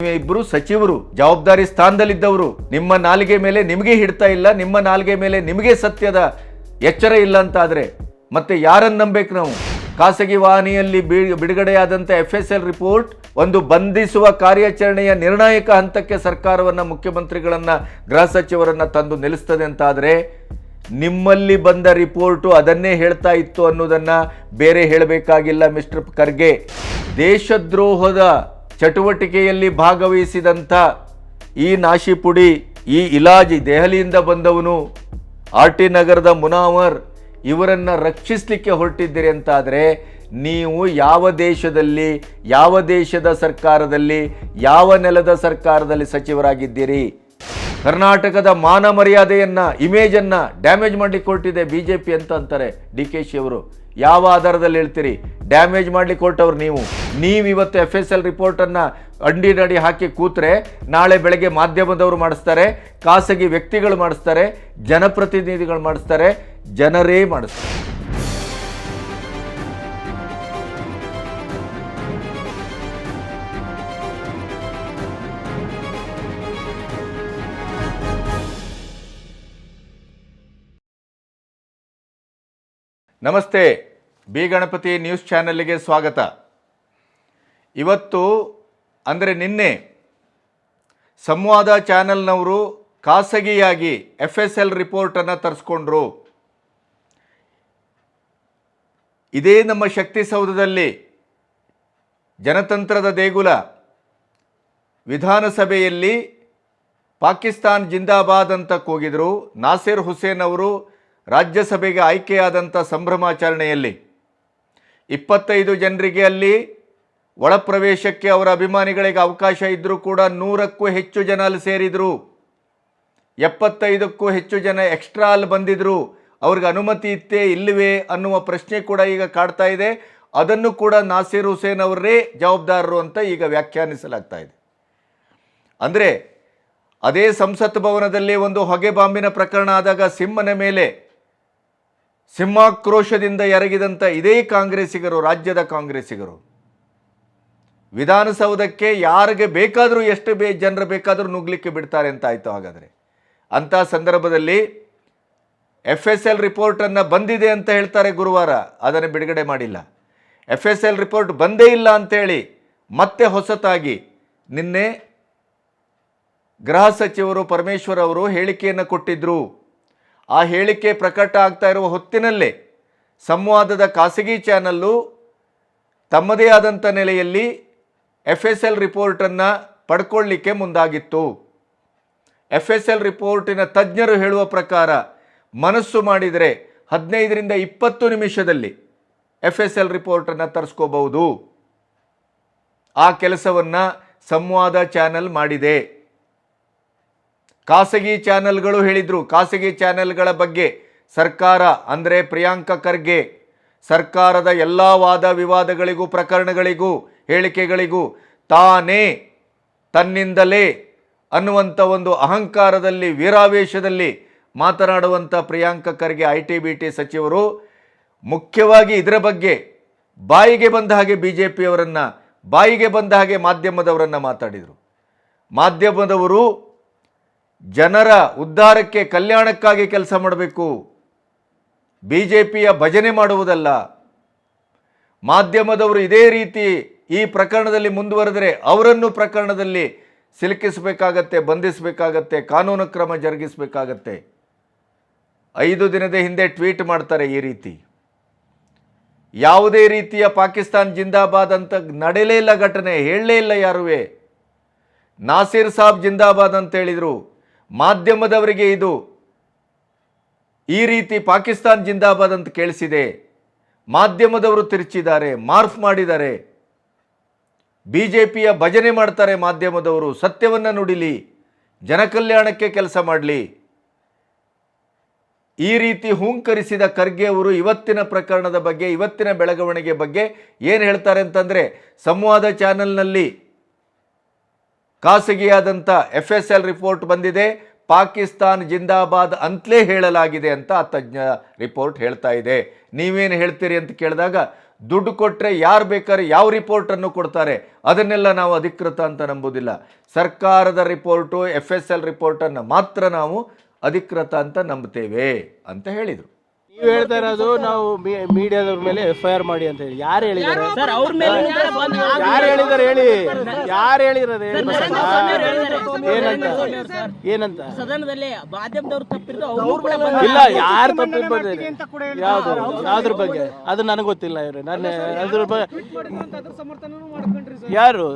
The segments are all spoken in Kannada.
ಇಬ್ಬರು ಸಚಿವರು ಜವಾಬ್ದಾರಿ ಸ್ಥಾನದಲ್ಲಿದ್ದವರು, ನಿಮ್ಮ ನಾಲಿಗೆ ಮೇಲೆ ನಿಮಗೆ ಹಿಡ್ತಾ ಇಲ್ಲ, ನಿಮ್ಮ ನಾಲಿಗೆ ಮೇಲೆ ನಿಮಗೆ ಸತ್ಯದ ಎಚ್ಚರ ಇಲ್ಲ ಅಂತಾದರೆ ಮತ್ತೆ ಯಾರನ್ನು ನಂಬೇಕು ನಾವು? ಖಾಸಗಿ ವಾಹಿನಿಯಲ್ಲಿ ಬಿಡುಗಡೆಯಾದಂಥ FSL ರಿಪೋರ್ಟ್ ಒಂದು ಬಂಧಿಸುವ ಕಾರ್ಯಾಚರಣೆಯ ನಿರ್ಣಾಯಕ ಹಂತಕ್ಕೆ ಸರ್ಕಾರವನ್ನು, ಮುಖ್ಯಮಂತ್ರಿಗಳನ್ನು, ಗೃಹ ಸಚಿವರನ್ನು ತಂದು ನಿಲ್ಲಿಸ್ತದೆ ಅಂತಾದರೆ ನಿಮ್ಮಲ್ಲಿ ಬಂದ ರಿಪೋರ್ಟು ಅದನ್ನೇ ಹೇಳ್ತಾ ಇತ್ತು ಅನ್ನೋದನ್ನು ಬೇರೆ ಹೇಳಬೇಕಾಗಿಲ್ಲ ಮಿಸ್ಟರ್ ಖರ್ಗೆ. ದೇಶದ್ರೋಹದ ಚಟುವಟಿಕೆಯಲ್ಲಿ ಭಾಗವಹಿಸಿದಂಥ ಈ ನಾಶಿಪುಡಿ, ಈ ಇಲಾಜಿ ದೆಹಲಿಯಿಂದ ಬಂದವನು, RT ನಗರದ ಮುನಾವರ್, ಇವರನ್ನು ರಕ್ಷಿಸಲಿಕ್ಕೆ ಹೊರಟಿದ್ದೀರಿ ಅಂತಾದರೆ ನೀವು ಯಾವ ದೇಶದಲ್ಲಿ, ಯಾವ ದೇಶದ ಸರ್ಕಾರದಲ್ಲಿ, ಯಾವ ನೆಲದ ಸರ್ಕಾರದಲ್ಲಿ ಸಚಿವರಾಗಿದ್ದೀರಿ? ಕರ್ನಾಟಕದ ಮಾನ ಮರ್ಯಾದೆಯನ್ನು, ಇಮೇಜನ್ನು ಡ್ಯಾಮೇಜ್ ಮಾಡಲಿಕ್ಕೆ ಹೊರಟಿದೆ BJP ಅಂತ ಅಂತಾರೆ DKಶಿ ಅವರು. ಯಾವ ಆಧಾರದಲ್ಲಿ ಹೇಳ್ತೀರಿ? ಡ್ಯಾಮೇಜ್ ಮಾಡಲಿಕ್ಕೆ ಹೊರಟವ್ರು ನೀವು ಇವತ್ತು FSL ರಿಪೋರ್ಟನ್ನು ಅಂಡಿನಡಿ ಹಾಕಿ ಕೂತ್ರೆ ನಾಳೆ ಬೆಳಗ್ಗೆ ಮಾಧ್ಯಮದವರು ಮಾಡಿಸ್ತಾರೆ, ಖಾಸಗಿ ವ್ಯಕ್ತಿಗಳು ಮಾಡಿಸ್ತಾರೆ, ಜನಪ್ರತಿನಿಧಿಗಳು ಮಾಡಿಸ್ತಾರೆ, ಜನರೇ ಮಾಡಿಸ್ತಾರೆ. ನಮಸ್ತೆ, ಬಿ ಗಣಪತಿ ನ್ಯೂಸ್ ಚಾನೆಲ್ಗೆ ಸ್ವಾಗತ. ಇವತ್ತು ಅಂದರೆ ನಿನ್ನೆ ಸಂವಾದ ಚಾನೆಲ್ನವರು ಖಾಸಗಿಯಾಗಿ FSL ರಿಪೋರ್ಟನ್ನು ತರಿಸ್ಕೊಂಡ್ರು. ಇದೇ ನಮ್ಮ ಶಕ್ತಿಸೌಧದಲ್ಲಿ ಜನತಂತ್ರದ ದೇಗುಲ ವಿಧಾನಸಭೆಯಲ್ಲಿ ಪಾಕಿಸ್ತಾನ್ ಜಿಂದಾಬಾದ್ ಅಂತ ಕೂಗಿದ್ರು. ನಾಸಿರ್ ಹುಸೇನ್ ಅವರು ರಾಜ್ಯಸಭೆಗೆ ಆಯ್ಕೆಯಾದಂಥ ಸಂಭ್ರಮಾಚರಣೆಯಲ್ಲಿ 25 ಜನರಿಗೆ ಅಲ್ಲಿ ಒಳಪ್ರವೇಶಕ್ಕೆ ಅವರ ಅಭಿಮಾನಿಗಳಿಗೆ ಅವಕಾಶ ಇದ್ದರೂ ಕೂಡ 100ಕ್ಕೂ ಹೆಚ್ಚು ಜನ ಅಲ್ಲಿ ಸೇರಿದರು. 75ಕ್ಕೂ ಹೆಚ್ಚು ಜನ ಎಕ್ಸ್ಟ್ರಾ ಅಲ್ಲಿ ಬಂದಿದ್ದರು. ಅವ್ರಿಗೆ ಅನುಮತಿ ಇತ್ತೇ ಇಲ್ಲವೇ ಅನ್ನುವ ಪ್ರಶ್ನೆ ಕೂಡ ಈಗ ಕಾಡ್ತಾ ಇದೆ. ಅದನ್ನು ಕೂಡ ನಾಸಿರ್ ಹುಸೇನ್ ಅವರೇ ಜವಾಬ್ದಾರರು ಅಂತ ಈಗ ವ್ಯಾಖ್ಯಾನಿಸಲಾಗ್ತಾ ಇದೆ. ಅಂದರೆ ಅದೇ ಸಂಸತ್ ಭವನದಲ್ಲಿ ಒಂದು ಹೊಗೆ ಬಾಂಬಿನ ಪ್ರಕರಣ ಆದಾಗ ಸಿಂಹನ ಮೇಲೆ ಸಿಂಹಾಕ್ರೋಶದಿಂದ ಎರಗಿದಂಥ ಇದೇ ಕಾಂಗ್ರೆಸ್ಸಿಗರು, ರಾಜ್ಯದ ಕಾಂಗ್ರೆಸ್ಸಿಗರು ವಿಧಾನಸೌಧಕ್ಕೆ ಯಾರಿಗೆ ಬೇಕಾದರೂ, ಎಷ್ಟು ಜನರು ಬೇಕಾದರೂ ನುಗ್ಲಿಕ್ಕೆ ಬಿಡ್ತಾರೆ ಅಂತ ಆಯಿತು. ಹಾಗಾದರೆ ಅಂಥ ಸಂದರ್ಭದಲ್ಲಿ FSL ರಿಪೋರ್ಟನ್ನು ಬಂದಿದೆ ಅಂತ ಹೇಳ್ತಾರೆ ಗುರುವಾರ, ಅದನ್ನು ಬಿಡುಗಡೆ ಮಾಡಿಲ್ಲ. FSL ರಿಪೋರ್ಟ್ ಬಂದೇ ಇಲ್ಲ ಅಂಥೇಳಿ ಮತ್ತೆ ಹೊಸತಾಗಿ ನಿನ್ನೆ ಗೃಹ ಸಚಿವರು ಪರಮೇಶ್ವರ್ ಅವರು ಹೇಳಿಕೆಯನ್ನು ಕೊಟ್ಟಿದ್ದರು. ಆ ಹೇಳಿಕೆ ಪ್ರಕಟ ಆಗ್ತಾ ಇರುವ ಹೊತ್ತಿನಲ್ಲೇ ಸಂವಾದದ ಖಾಸಗಿ ಚಾನಲ್ಲು ತಮ್ಮದೇ ಆದಂಥ ನೆಲೆಯಲ್ಲಿ FSL ರಿಪೋರ್ಟನ್ನು ಪಡ್ಕೊಳ್ಳಿಕ್ಕೆ ಮುಂದಾಗಿತ್ತು. FSL ರಿಪೋರ್ಟಿನ ತಜ್ಞರು ಹೇಳುವ ಪ್ರಕಾರ ಮನಸ್ಸು ಮಾಡಿದರೆ 15ರಿಂದ 20 ನಿಮಿಷದಲ್ಲಿ FSL ರಿಪೋರ್ಟನ್ನು ತರಿಸ್ಕೋಬಹುದು. ಆ ಕೆಲಸವನ್ನು ಸಂವಾದ ಚಾನೆಲ್ ಮಾಡಿದೆ. ಖಾಸಗಿ ಚಾನೆಲ್ಗಳು ಹೇಳಿದರು. ಖಾಸಗಿ ಚಾನೆಲ್ಗಳ ಬಗ್ಗೆ ಸರ್ಕಾರ ಅಂದರೆ ಪ್ರಿಯಾಂಕ ಖರ್ಗೆ ಸರ್ಕಾರದ ಎಲ್ಲ ವಾದ ವಿವಾದಗಳಿಗೂ, ಪ್ರಕರಣಗಳಿಗೂ, ಹೇಳಿಕೆಗಳಿಗೂ ತಾನೇ ತನ್ನಿಂದಲೇ ಅನ್ನುವಂಥ ಒಂದು ಅಹಂಕಾರದಲ್ಲಿ, ವೀರಾವೇಶದಲ್ಲಿ ಮಾತನಾಡುವಂಥ ಪ್ರಿಯಾಂಕ ಖರ್ಗೆ IT-BT ಸಚಿವರು ಮುಖ್ಯವಾಗಿ ಇದರ ಬಗ್ಗೆ ಬಾಯಿಗೆ ಬಂದ ಹಾಗೆ BJPಯವರನ್ನು, ಬಾಯಿಗೆ ಬಂದ ಹಾಗೆ ಮಾಧ್ಯಮದವರನ್ನು ಮಾತಾಡಿದರು. ಮಾಧ್ಯಮದವರು ಜನರ ಉದ್ಧಾರಕ್ಕೆ, ಕಲ್ಯಾಣಕ್ಕಾಗಿ ಕೆಲಸ ಮಾಡಬೇಕು, BJPಯ ಭಜನೆ ಮಾಡುವುದಲ್ಲ. ಮಾಧ್ಯಮದವರು ಇದೇ ರೀತಿ ಈ ಪ್ರಕರಣದಲ್ಲಿ ಮುಂದುವರೆದರೆ ಅವರನ್ನು ಪ್ರಕರಣದಲ್ಲಿ ಸಿಲುಕಿಸಬೇಕಾಗತ್ತೆ, ಬಂಧಿಸಬೇಕಾಗತ್ತೆ, ಕಾನೂನು ಕ್ರಮ ಜರುಗಿಸಬೇಕಾಗತ್ತೆ. 5 ದಿನದ ಹಿಂದೆ ಟ್ವೀಟ್ ಮಾಡ್ತಾರೆ ಈ ರೀತಿ. ಯಾವುದೇ ರೀತಿಯ ಪಾಕಿಸ್ತಾನ್ ಜಿಂದಾಬಾದ್ ಅಂತ ನಡೆಯಲೇ ಇಲ್ಲ, ಘಟನೆ ಹೇಳಲೇ ಇಲ್ಲ ಯಾರುವೆ. ನಾಸಿರ್ ಸಾಬ್ ಜಿಂದಾಬಾದ್ ಅಂತ ಹೇಳಿದರು. ಮಾಧ್ಯಮದವರಿಗೆ ಇದು ಈ ರೀತಿ ಪಾಕಿಸ್ತಾನ್ ಜಿಂದಾಬಾದ್ ಅಂತ ಕೇಳಿಸಿದೆ. ಮಾಧ್ಯಮದವರು ತಿರುಚಿದ್ದಾರೆ, ಮಾರ್ಫ್ ಮಾಡಿದ್ದಾರೆ. BJPಯ ಭಜನೆ ಮಾಡ್ತಾರೆ ಮಾಧ್ಯಮದವರು. ಸತ್ಯವನ್ನು ನುಡಿಲಿ, ಜನಕಲ್ಯಾಣಕ್ಕೆ ಕೆಲಸ ಮಾಡಲಿ. ಈ ರೀತಿ ಹೂಂಕರಿಸಿದ ಖರ್ಗೆ ಅವರು ಇವತ್ತಿನ ಪ್ರಕರಣದ ಬಗ್ಗೆ, ಇವತ್ತಿನ ಬೆಳವಣಿಗೆ ಬಗ್ಗೆ ಏನು ಹೇಳ್ತಾರೆ ಅಂತಂದರೆ, ಸಂವಾದ ಚಾನೆಲ್ನಲ್ಲಿ ಖಾಸಗಿಯಾದಂಥ FSL ರಿಪೋರ್ಟ್ ಬಂದಿದೆ, ಪಾಕಿಸ್ತಾನ್ ಜಿಂದಾಬಾದ್ ಅಂತಲೇ ಹೇಳಲಾಗಿದೆ ಅಂತ ಆ ತಜ್ಞ ರಿಪೋರ್ಟ್ ಹೇಳ್ತಾ ಇದೆ. ನೀವೇನು ಹೇಳ್ತೀರಿ ಅಂತ ಕೇಳಿದಾಗ ದುಡ್ಡು ಕೊಟ್ಟರೆ ಯಾರು ಬೇಕಾದ್ರೆ ಯಾವ ರಿಪೋರ್ಟನ್ನು ಕೊಡ್ತಾರೆ, ಅದನ್ನೆಲ್ಲ ನಾವು ಅಧಿಕೃತ ಅಂತ ನಂಬುವುದಿಲ್ಲ. ಸರ್ಕಾರದ ರಿಪೋರ್ಟು FSL ರಿಪೋರ್ಟನ್ನು ಮಾತ್ರ ನಾವು ಅಧಿಕೃತ ಅಂತ ನಂಬ್ತೇವೆ ಅಂತ ಹೇಳಿದರು. ನೀವು ಹೇಳ್ತಾ ಇರೋದು ನಾವು ಮೀಡಿಯಾದವ್ರ ಮೇಲೆ FIR ಮಾಡಿ ಅಂತ ಹೇಳಿ. ಯಾರು ಹೇಳಿದ್ದಾರೆ ಸರ್? ಅವ್ರ ಮೇಲೆ ಯಾರು ಹೇಳಿದ್ದಾರೆ ಹೇಳಿ? ಯಾರು ಹೇಳಿರೋದು ಏನಂತ ಸದನದಲ್ಲಿ ಮಾಧ್ಯಮದವರು ತಪ್ಪಿರೋದು ಇಲ್ಲ. ಯಾರು ತಪ್ಪಿರ್ಬೋದು? ಯಾವ್ದ್ರ ಬಗ್ಗೆ ಅದು ನನಗೆ ಗೊತ್ತಿಲ್ಲ. ಇವ್ರು ನಾನು ಅದ್ರ ಯಾರು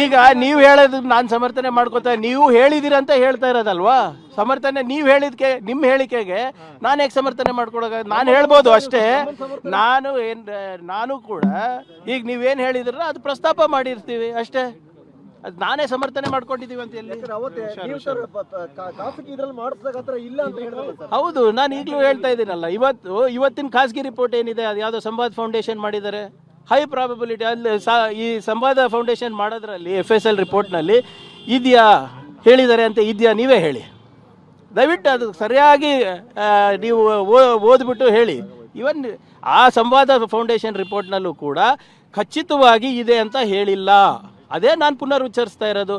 ಈಗ ನೀವು ಹೇಳೋದು ನಾನು ಸಮರ್ಥನೆ ಮಾಡ್ಕೋತಾ, ನೀವು ಹೇಳಿದಿರ ಅಂತ ಹೇಳ್ತಾ ಇರೋದಲ್ವಾ ಸಮರ್ಥನೆ. ನೀವು ಹೇಳಿದ್ಕೆ ನಿಮ್ಮ ಹೇಳಿಕೆಗೆ ನಾನು ಹೇಗೆ ಸಮರ್ಥನೆ ಮಾಡ್ಕೊಳಕ? ನಾನು ಹೇಳ್ಬೋದು ಅಷ್ಟೇ. ನಾನು ಕೂಡ ಈಗ ನೀವೇನು ಹೇಳಿದ್ರ ಅದು ಪ್ರಸ್ತಾಪ ಮಾಡಿರ್ತೀವಿ ಅಷ್ಟೇ. ಅದು ನಾನೇ ಸಮರ್ಥನೆ ಮಾಡ್ಕೊಂಡಿದ್ದೀವಿ ಅಂತ ಎಲ್ಲಿ? ಹೌದು, ನಾನು ಈಗಲೂ ಹೇಳ್ತಾ ಇದ್ದೀನಲ್ಲ. ಇವತ್ತಿನ ಖಾಸಗಿ ರಿಪೋರ್ಟ್ ಏನಿದೆ, ಅದು ಯಾವುದೋ ಸಂವಾದ್ ಫೌಂಡೇಶನ್ ಮಾಡಿದ್ದಾರೆ. ಹೈ ಪ್ರಾಬಬಿಲಿಟಿ ಅಲ್ಲಿ ಈ ಸಂವಾದ ಫೌಂಡೇಶನ್ ಮಾಡೋದ್ರಲ್ಲಿ FSL ರಿಪೋರ್ಟ್ನಲ್ಲಿ ಇದೆಯಾ ಹೇಳಿದ್ದಾರೆ ಅಂತ ಇದೆಯಾ? ನೀವೇ ಹೇಳಿ ದಯವಿಟ್ಟು. ಅದು ಸರಿಯಾಗಿ ನೀವು ಓದ್ಬಿಟ್ಟು ಹೇಳಿ. ಇವನ್ ಆ ಸಂವಾದ ಫೌಂಡೇಶನ್ ರಿಪೋರ್ಟ್ನಲ್ಲೂ ಕೂಡ ಖಚಿತವಾಗಿ ಇದೆ ಅಂತ ಹೇಳಿಲ್ಲ. ಅದೇ ನಾನು ಪುನರುಚ್ಚರಿಸ್ತಾ ಇರೋದು.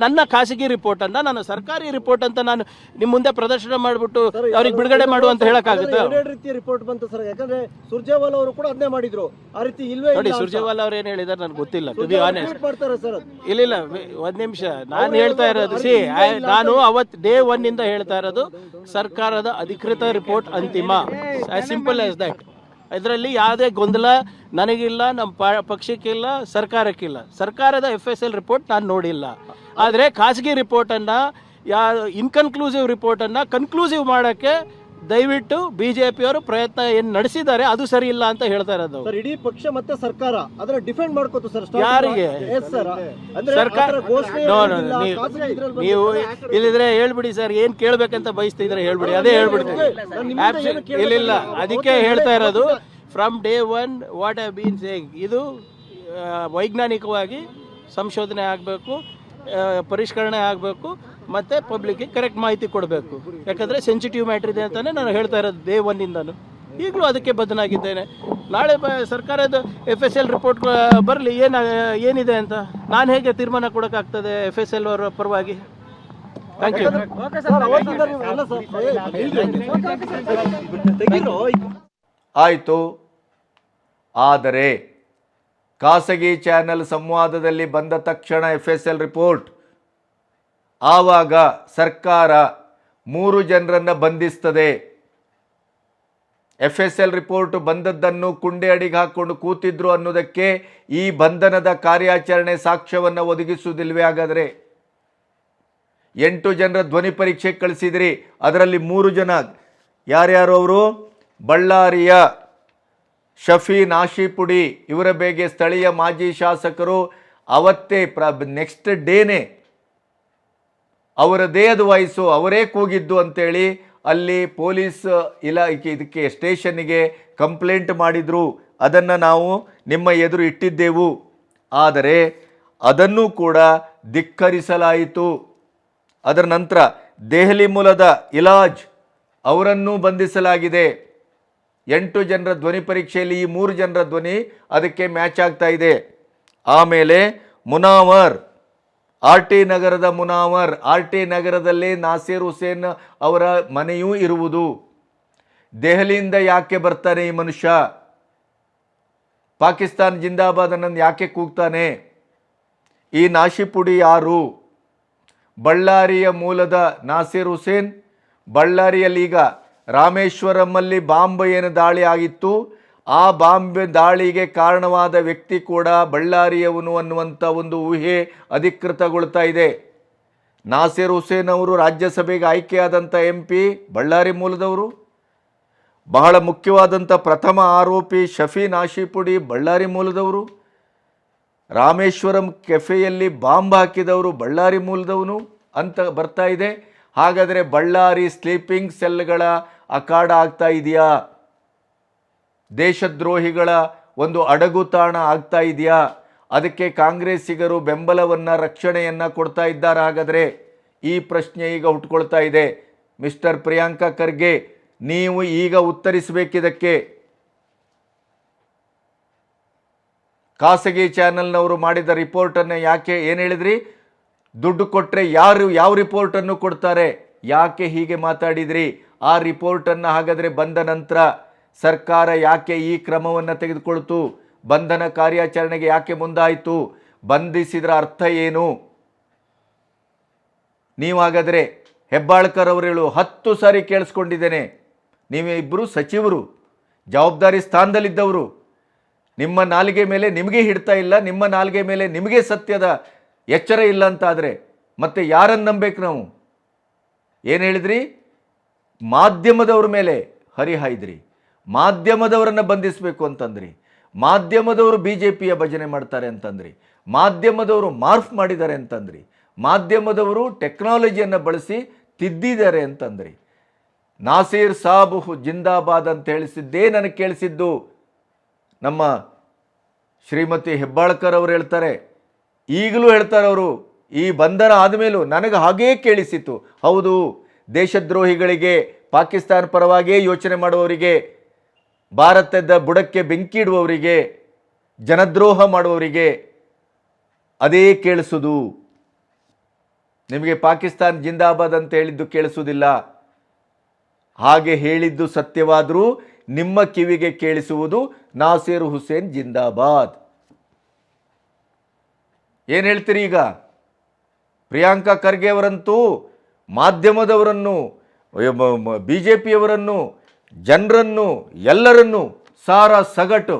ನನ್ನ ಖಾಸಗಿ ರಿಪೋರ್ಟನ್ನು ನಾನು ಸರ್ಕಾರಿ ರಿಪೋರ್ಟ್ ಅಂತ ನಾನು ನಿಮ್ಮ ಮುಂದೆ ಪ್ರದರ್ಶನ ಮಾಡಿಬಿಟ್ಟು ಅವ್ರಿಗೆ ಬಿಡುಗಡೆ ಮಾಡುವಂತ ಹೇಳಕ್ಕಾಗುತ್ತೆ? ರಿಪೋರ್ಟ್ ಬಂತು ಸರ್. ಯಾಕಂದ್ರೆ ಸುರ್ಜೇವಾಲಾ ಅವರು ಕೂಡ ಅದನ್ನೇ ಮಾಡಿದ್ರು. ಆ ರೀತಿ ಇಲ್ವೇ ನೋಡಿ, ಸುರ್ಜೇವಾಲಾ ಅವ್ರು ಏನು ಹೇಳಿದಾರೆ ನನಗೆ ಗೊತ್ತಿಲ್ಲ. ಟು ಬಿ ಆನೆಸ್ಟ್ ಇಲ್ಲ ಒಂದ್ ನಿಮಿಷ ನಾನು ಹೇಳ್ತಾ ಇರೋದು. ನಾನು ಡೇ 1 ಇಂದ ಹೇಳ್ತಾ ಇರೋದು ಸರ್ಕಾರದ ಅಧಿಕೃತ ರಿಪೋರ್ಟ್ ಅಂತಿಮ. As simple as that. ಇದರಲ್ಲಿ ಯಾವುದೇ ಗೊಂದಲ ನನಗಿಲ್ಲ, ನಮ್ಮ ಪಕ್ಷಕ್ಕಿಲ್ಲ, ಸರ್ಕಾರಕ್ಕಿಲ್ಲ. ಸರ್ಕಾರದ FSL ರಿಪೋರ್ಟ್ ನಾನು ನೋಡಿಲ್ಲ. ಆದರೆ ಖಾಸಗಿ ರಿಪೋರ್ಟನ್ನು ಇನ್ಕನ್ಕ್ಲೂಸಿವ್ ರಿಪೋರ್ಟನ್ನು ಕನ್ಕ್ಲೂಸಿವ್ ಮಾಡೋಕ್ಕೆ ದಯವಿಟ್ಟು BJP ಅವರು ಪ್ರಯತ್ನ ಏನು ನಡೆಸಿದ್ದಾರೆ ಅದು ಸರಿ ಇಲ್ಲ ಅಂತ ಹೇಳ್ತಾ ಇರೋದು. ಇಡೀ ಪಕ್ಷ ಮತ್ತೆ ಸರ್ಕಾರ ಅದರ ಡಿಫೆಂಡ್ ಮಾಡ್ಕೋತು ಸರ್. ಯಾರಿಗೆ ಸರ್ಕಾರ? ನೀವು ಇಲ್ಲಿದ್ರೆ ಹೇಳ್ಬಿಡಿ ಸರ್, ಏನ್ ಕೇಳ್ಬೇಕಂತ ಬಯಸ್ತಿದ್ರೆ ಹೇಳ್ಬಿಡಿ, ಅದೇ ಹೇಳ್ಬಿಡ್ತೀನಿ. ಇಲ್ಲ, ಅದಕ್ಕೆ ಹೇಳ್ತಾ ಇರೋದು from day 1 what have been saying. ಇದು ವೈಜ್ಞಾನಿಕವಾಗಿ ಸಂಶೋಧನೆ ಆಗಬೇಕು, ಪರಿಷ್ಕರಣೆ ಆಗಬೇಕು, ಮತ್ತು ಪಬ್ಲಿಕ್ಗೆ ಕರೆಕ್ಟ್ ಮಾಹಿತಿ ಕೊಡಬೇಕು. ಯಾಕಂದರೆ ಸೆನ್ಸಿಟಿವ್ ಮ್ಯಾಟ್ರ್ ಇದೆ ಅಂತಲೇ ನಾನು ಹೇಳ್ತಾ ಇರೋದು ಡೇ 1 ಇಂದನು. ಈಗಲೂ ಅದಕ್ಕೆ ಬದ್ಧನಾಗಿದ್ದೇನೆ. ನಾಳೆ ಸರ್ಕಾರದ FSL ರಿಪೋರ್ಟ್ ಬರಲಿ, ಏನಿದೆ ಅಂತ ನಾನು ಹೇಗೆ ತೀರ್ಮಾನ ಕೊಡೋಕ್ಕಾಗ್ತದೆ FSL ಅವರ ಪರವಾಗಿ? Thank you. ಆಯಿತು. ಆದರೆ ಖಾಸಗಿ ಚಾನೆಲ್ ಸಂವಾದದಲ್ಲಿ ಬಂದ ತಕ್ಷಣ FSL ರಿಪೋರ್ಟ್, ಆವಾಗ ಸರ್ಕಾರ 3 ಜನರನ್ನು ಬಂಧಿಸ್ತದೆ. FSL ರಿಪೋರ್ಟ್ ಬಂದದ್ದನ್ನು ಕುಂಡೆ ಅಡಿಗೆ ಹಾಕ್ಕೊಂಡು ಕೂತಿದ್ರು ಅನ್ನೋದಕ್ಕೆ ಈ ಬಂಧನದ ಕಾರ್ಯಾಚರಣೆ ಸಾಕ್ಷ್ಯವನ್ನು ಒದಗಿಸುವುದಿಲ್ವೇ? ಹಾಗಾದರೆ 8 ಜನರ ಧ್ವನಿ ಪರೀಕ್ಷೆ ಕಳಿಸಿದ್ರಿ, ಅದರಲ್ಲಿ 3 ಜನ ಯಾರ್ಯಾರು ಅವರು? ಬಳ್ಳಾರಿಯ ಶಫಿ ನಾಶಿಪುಡಿ, ಇವರ ಬೇಗೆ ಸ್ಥಳೀಯ ಮಾಜಿ ಶಾಸಕರು. ಅವತ್ತೇ ನೆಕ್ಸ್ಟ್ ಡೇನೇ ಅವರ ದೇಹದ ವಯಸ್ಸು ಅವರೇ ಕೂಗಿದ್ದು ಅಂತೇಳಿ ಅಲ್ಲಿ ಪೊಲೀಸ್ ಇದಕ್ಕೆ ಸ್ಟೇಷನ್ನಿಗೆ ಕಂಪ್ಲೇಂಟ್ ಮಾಡಿದರು. ಅದನ್ನು ನಾವು ನಿಮ್ಮ ಎದುರು ಇಟ್ಟಿದ್ದೆವು. ಆದರೆ ಅದನ್ನು ಕೂಡ ಧಿಕ್ಕರಿಸಲಾಯಿತು. ಅದರ ನಂತರ ದೆಹಲಿ ಮೂಲದ ಇಲಾಜ್ ಅವರನ್ನು ಬಂಧಿಸಲಾಗಿದೆ. 8 ಜನರ ಧ್ವನಿ ಪರೀಕ್ಷೆಯಲ್ಲಿ ಈ 3 ಜನರ ಧ್ವನಿ ಅದಕ್ಕೆ ಮ್ಯಾಚ್ ಆಗ್ತಾ ಇದೆ. ಆಮೇಲೆ ಮುನಾವರ್, RT ನಗರದ ಮುನಾವರ್, RT ನಗರದಲ್ಲಿ ನಾಸೀರ್ ಹುಸೇನ್ ಅವರ ಮನೆಯೂ ಇರುವುದು. ದೆಹಲಿಯಿಂದ ಯಾಕೆ ಬರ್ತಾನೆ ಈ ಮನುಷ್ಯ? ಪಾಕಿಸ್ತಾನ್ ಜಿಂದಾಬಾದ್ ಅನ್ನೋದು ಯಾಕೆ ಕೂಗ್ತಾನೆ? ಈ ನಾಶಿಪುಡಿ ಯಾರು? ಬಳ್ಳಾರಿಯ ಮೂಲದ ನಾಸೀರ್ ಹುಸೇನ್. ಬಳ್ಳಾರಿಯಲ್ಲಿ ಈಗ ರಾಮೇಶ್ವರಮಲ್ಲಿ ಬಾಂಬ್ ಏನು ದಾಳಿ ಆಗಿತ್ತು, ಆ ಬಾಂಬ್ ದಾಳಿಗೆ ಕಾರಣವಾದ ವ್ಯಕ್ತಿ ಕೂಡ ಬಳ್ಳಾರಿಯವನು ಅನ್ನುವಂಥ ಒಂದು ಊಹೆ ಅಧಿಕೃತಗೊಳ್ತಾ ಇದೆ. ನಾಸೀರ್ ಹುಸೇನ್ ಅವರು ರಾಜ್ಯಸಭೆಗೆ ಆಯ್ಕೆಯಾದಂಥ MP ಬಳ್ಳಾರಿ ಮೂಲದವರು. ಬಹಳ ಮುಖ್ಯವಾದಂಥ ಪ್ರಥಮ ಆರೋಪಿ ಶಫಿ ನಾಶಿಪುಡಿ ಬಳ್ಳಾರಿ ಮೂಲದವರು. ರಾಮೇಶ್ವರಂ ಕೆಫೆಯಲ್ಲಿ ಬಾಂಬ್ ಹಾಕಿದವರು ಬಳ್ಳಾರಿ ಮೂಲದವನು ಅಂತ ಬರ್ತಾ ಇದೆ. ಹಾಗಾದರೆ ಬಳ್ಳಾರಿ ಸ್ಲೀಪಿಂಗ್ ಸೆಲ್ಗಳ ಅಖಾಡ ಆಗ್ತಾ ಇದೆಯಾ? ದೇಶದ್ರೋಹಿಗಳ ಒಂದು ಅಡಗುತಾಣ ಆಗ್ತಾ ಇದೆಯಾ? ಅದಕ್ಕೆ ಕಾಂಗ್ರೆಸ್ಸಿಗರು ಬೆಂಬಲವನ್ನು, ರಕ್ಷಣೆಯನ್ನು ಕೊಡ್ತಾ ಇದ್ದಾರೆ. ಹಾಗಾದರೆ ಈ ಪ್ರಶ್ನೆ ಈಗ ಹುಟ್ಕೊಳ್ತಾ ಇದೆ. ಮಿಸ್ಟರ್ ಪ್ರಿಯಾಂಕ ಖರ್ಗೆ, ನೀವು ಈಗ ಉತ್ತರಿಸಬೇಕಿದಕ್ಕೆ. ಖಾಸಗಿ ಚಾನೆಲ್ನವರು ಮಾಡಿದ ರಿಪೋರ್ಟನ್ನು ಯಾಕೆ ಏನು ಹೇಳಿದ್ರಿ? ದುಡ್ಡು ಕೊಟ್ಟರೆ ಯಾವ ರಿಪೋರ್ಟನ್ನು ಕೊಡ್ತಾರೆ, ಯಾಕೆ ಹೀಗೆ ಮಾತಾಡಿದ್ರಿ? ಆ ರಿಪೋರ್ಟನ್ನು ಹಾಗಾದರೆ ಬಂದ ನಂತರ ಸರ್ಕಾರ ಯಾಕೆ ಈ ಕ್ರಮವನ್ನು ತೆಗೆದುಕೊಳ್ತು? ಬಂಧನ ಕಾರ್ಯಾಚರಣೆಗೆ ಯಾಕೆ ಮುಂದಾಯಿತು? ಬಂಧಿಸಿದ್ರ ಅರ್ಥ ಏನು? ನೀವು ಹಾಗಾದರೆ ಹೆಬ್ಬಾಳ್ಕರ್ ಅವರು ಹೇಳು 10 ಸಾರಿ ಕೇಳಿಸ್ಕೊಂಡಿದ್ದೇನೆ. ನೀವಿಬ್ಬರು ಸಚಿವರು, ಜವಾಬ್ದಾರಿ ಸ್ಥಾನದಲ್ಲಿದ್ದವರು. ನಿಮ್ಮ ನಾಲಿಗೆ ಮೇಲೆ ನಿಮಗೆ ಹಿಡ್ತಾ ಇಲ್ಲ, ನಿಮ್ಮ ನಾಲಿಗೆ ಮೇಲೆ ನಿಮಗೆ ಸತ್ಯದ ಎಚ್ಚರ ಇಲ್ಲ ಅಂತಾದರೆ ಮತ್ತೆ ಯಾರನ್ನು ನಂಬೇಕು ನಾವು? ಏನು ಹೇಳಿದ್ರಿ? ಮಾಧ್ಯಮದವ್ರ ಮೇಲೆ ಹರಿಹಾಯ್ದ್ರಿ, ಮಾಧ್ಯಮದವರನ್ನು ಬಂಧಿಸಬೇಕು ಅಂತಂದ್ರಿ, ಮಾಧ್ಯಮದವರು BJPಯ ಭಜನೆ ಮಾಡ್ತಾರೆ ಅಂತಂದ್ರಿ, ಮಾಧ್ಯಮದವರು ಮಾರ್ಫ್ ಮಾಡಿದ್ದಾರೆ ಅಂತಂದ್ರಿ, ಮಾಧ್ಯಮದವರು ಟೆಕ್ನಾಲಜಿಯನ್ನು ಬಳಸಿ ತಿದ್ದಿದ್ದಾರೆ ಅಂತಂದ್ರಿ. ನಾಸೀರ್ ಸಾಬ್ ಜಿಂದಾಬಾದ್ ಅಂತ ಹೇಳಿಸಿದ್ದೇ ನನಗೆ ಕೇಳಿಸಿದ್ದು. ನಮ್ಮ ಶ್ರೀಮತಿ ಹೆಬ್ಬಾಳ್ಕರ್ ಅವರು ಹೇಳ್ತಾರೆ, ಈಗಲೂ ಹೇಳ್ತಾರೆ ಅವರು, ಈ ಬಂಧನ ಆದಮೇಲೂ ನನಗೆ ಹಾಗೇ ಕೇಳಿಸಿತು. ಹೌದು, ದೇಶದ್ರೋಹಿಗಳಿಗೆ, ಪಾಕಿಸ್ತಾನ ಪರವಾಗಿಯೇ ಯೋಚನೆ ಮಾಡುವವರಿಗೆ, ಭಾರತದ ಬುಡಕ್ಕೆ ಬೆಂಕಿ ಇಡುವವರಿಗೆ, ಜನದ್ರೋಹ ಮಾಡುವವರಿಗೆ ಅದೇ ಕೇಳಿಸುವುದು. ನಿಮಗೆ ಪಾಕಿಸ್ತಾನ ಜಿಂದಾಬಾದ್ ಅಂತ ಹೇಳಿದ್ದು ಕೇಳಿಸುವುದಿಲ್ಲ. ಹಾಗೆ ಹೇಳಿದ್ದು ಸತ್ಯವಾದರೂ ನಿಮ್ಮ ಕಿವಿಗೆ ಕೇಳಿಸುವುದು ನಾಸೀರ್ ಹುಸೇನ್ ಜಿಂದಾಬಾದ್. ಏನು ಹೇಳ್ತೀರಿ ಈಗ? ಪ್ರಿಯಾಂಕಾ ಖರ್ಗೆ ಅವರಂತೂ ಮಾಧ್ಯಮದವರನ್ನು, BJPಯವರನ್ನು, ಜನರನ್ನು, ಎಲ್ಲರನ್ನೂ ಸಾರ ಸಗಟು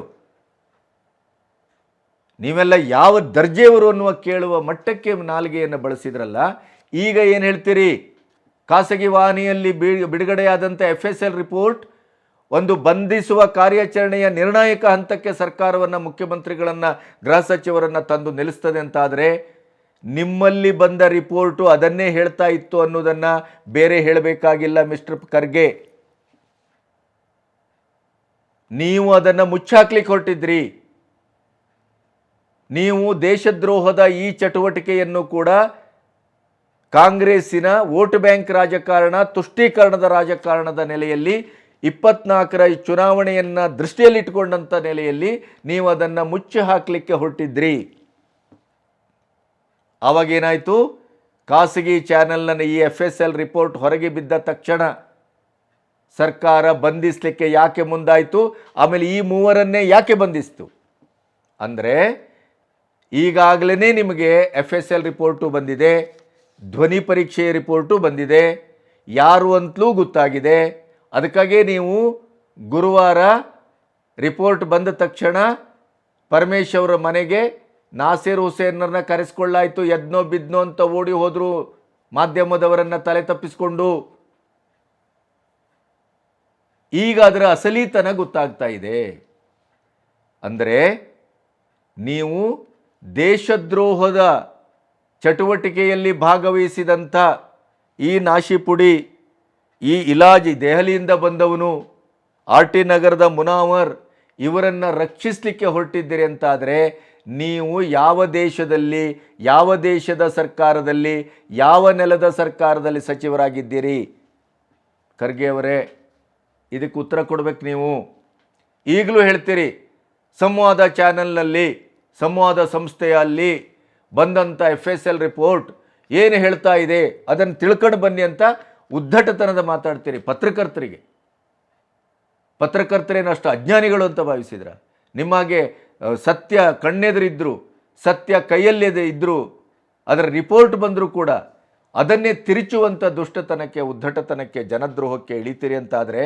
ನೀವೆಲ್ಲ ಯಾವ ದರ್ಜೆಯವರು ಅನ್ನುವ ಕೇಳುವ ಮಟ್ಟಕ್ಕೆ ನಾಲಿಗೆಯನ್ನು ಬಳಸಿದ್ರಲ್ಲ. ಈಗ ಏನು ಹೇಳ್ತೀರಿ? ಖಾಸಗಿ ವಾಹಿನಿಯಲ್ಲಿ ಬಿಡುಗಡೆಯಾದಂಥ FSL ರಿಪೋರ್ಟ್ ಒಂದು ಬಂಧಿಸುವ ಕಾರ್ಯಾಚರಣೆಯ ನಿರ್ಣಾಯಕ ಹಂತಕ್ಕೆ ಸರ್ಕಾರವನ್ನು, ಮುಖ್ಯಮಂತ್ರಿಗಳನ್ನು, ಗೃಹ ಸಚಿವರನ್ನು ತಂದು ನಿಲ್ಲಿಸ್ತದೆ ಅಂತಾದರೆ, ನಿಮ್ಮಲ್ಲಿ ಬಂದ ರಿಪೋರ್ಟು ಅದನ್ನೇ ಹೇಳ್ತಾ ಇತ್ತು ಅನ್ನೋದನ್ನು ಬೇರೆ ಹೇಳಬೇಕಾಗಿಲ್ಲ ಮಿಸ್ಟರ್ ಖರ್ಗೆ. ನೀವು ಅದನ್ನು ಮುಚ್ಚಾಕ್ಲಿಕ್ಕೆ ಹೊರಟಿದ್ರಿ. ನೀವು ದೇಶದ್ರೋಹದ ಈ ಚಟುವಟಿಕೆಯನ್ನು ಕೂಡ ಕಾಂಗ್ರೆಸ್ಸಿನ ವೋಟ್ ಬ್ಯಾಂಕ್ ರಾಜಕಾರಣ, ತುಷ್ಟೀಕರಣದ ರಾಜಕಾರಣದ ನೆಲೆಯಲ್ಲಿ 24ರ ಚುನಾವಣೆಯನ್ನು ದೃಷ್ಟಿಯಲ್ಲಿಟ್ಟುಕೊಂಡಂಥ ನೆಲೆಯಲ್ಲಿ ನೀವು ಅದನ್ನು ಮುಚ್ಚಿ ಹಾಕಲಿಕ್ಕೆ ಹೊರಟಿದ್ರಿ. ಆವಾಗೇನಾಯಿತು? ಖಾಸಗಿ ಚಾನೆಲ್ನ ಈ FSL ರಿಪೋರ್ಟ್ ಹೊರಗೆ ಬಿದ್ದ ತಕ್ಷಣ ಸರ್ಕಾರ ಬಂಧಿಸಲಿಕ್ಕೆ ಯಾಕೆ ಮುಂದಾಯಿತು? ಆಮೇಲೆ ಈ ಮೂವರನ್ನೇ ಯಾಕೆ ಬಂಧಿಸ್ತು ಅಂದರೆ, ಈಗಾಗಲೇ ನಿಮಗೆ FSL ರಿಪೋರ್ಟು ಬಂದಿದೆ, ಧ್ವನಿ ಪರೀಕ್ಷೆಯ ರಿಪೋರ್ಟು ಬಂದಿದೆ, ಯಾರು ಅಂತಲೂ ಗೊತ್ತಾಗಿದೆ. ಅದಕ್ಕಾಗಿ ನೀವು ಗುರುವಾರ ರಿಪೋರ್ಟ್ ಬಂದ ತಕ್ಷಣ ಪರಮೇಶ್ವರ ಮನೆಗೆ ನಾಸೀರ್ ಹುಸೇನ್ನರನ್ನ ಕರೆಸ್ಕೊಳ್ಳಾಯಿತು. ಎದ್ನೋ ಬಿದ್ನೋ ಅಂತ ಓಡಿ ಹೋದರು ಮಾಧ್ಯಮದವರನ್ನು ತಲೆ ತಪ್ಪಿಸಿಕೊಂಡು. ಈಗ ಅದರ ಅಸಲೀತನ ಗೊತ್ತಾಗ್ತಾ ಇದೆ. ಅಂದರೆ ನೀವು ದೇಶದ್ರೋಹದ ಚಟುವಟಿಕೆಯಲ್ಲಿ ಭಾಗವಹಿಸಿದಂಥ ಈ ನಾಶಿಪುಡಿ, ಈ ಇಲಾಜಿ, ದೆಹಲಿಯಿಂದ ಬಂದವನು, RT ನಗರದ ಮುನಾವರ್, ಇವರನ್ನು ರಕ್ಷಿಸಲಿಕ್ಕೆ ಹೊರಟಿದ್ದೀರಿ ಅಂತಾದರೆ ನೀವು ಯಾವ ದೇಶದಲ್ಲಿ, ಯಾವ ದೇಶದ ಸರ್ಕಾರದಲ್ಲಿ, ಯಾವ ನೆಲದ ಸರ್ಕಾರದಲ್ಲಿ ಸಚಿವರಾಗಿದ್ದೀರಿ? ಖರ್ಗೆ ಅವರೇ, ಇದಕ್ಕೆ ಉತ್ತರ ಕೊಡಬೇಕು ನೀವು. ಈಗಲೂ ಹೇಳ್ತೀರಿ ಸಂವಾದ ಚಾನೆಲ್ನಲ್ಲಿ, ಸಂವಾದ ಸಂಸ್ಥೆಯಲ್ಲಿ ಬಂದಂಥ FSL ರಿಪೋರ್ಟ್ ಏನು ಹೇಳ್ತಾ ಇದೆ ಅದನ್ನು ತಿಳ್ಕೊಂಡು ಬನ್ನಿ ಅಂತ ಉದ್ದಟತನದ ಮಾತಾಡ್ತೀರಿ. ಪತ್ರಕರ್ತರೇನು ಅಷ್ಟು ಅಜ್ಞಾನಿಗಳು ಅಂತ ಭಾವಿಸಿದ್ರ? ನಿಮಗೆ ಸತ್ಯ ಕಣ್ಣೆದುರಿದ್ರು, ಸತ್ಯ ಕೈಯಲ್ಲೇ ಇದ್ದರೂ, ಅದರ ರಿಪೋರ್ಟ್ ಬಂದರೂ ಕೂಡ ಅದನ್ನೇ ತಿರುಚುವಂಥ ದುಷ್ಟತನಕ್ಕೆ, ಉದ್ದಟತನಕ್ಕೆ, ಜನದ್ರೋಹಕ್ಕೆ ಇಳಿತೀರಿ ಅಂತಾದರೆ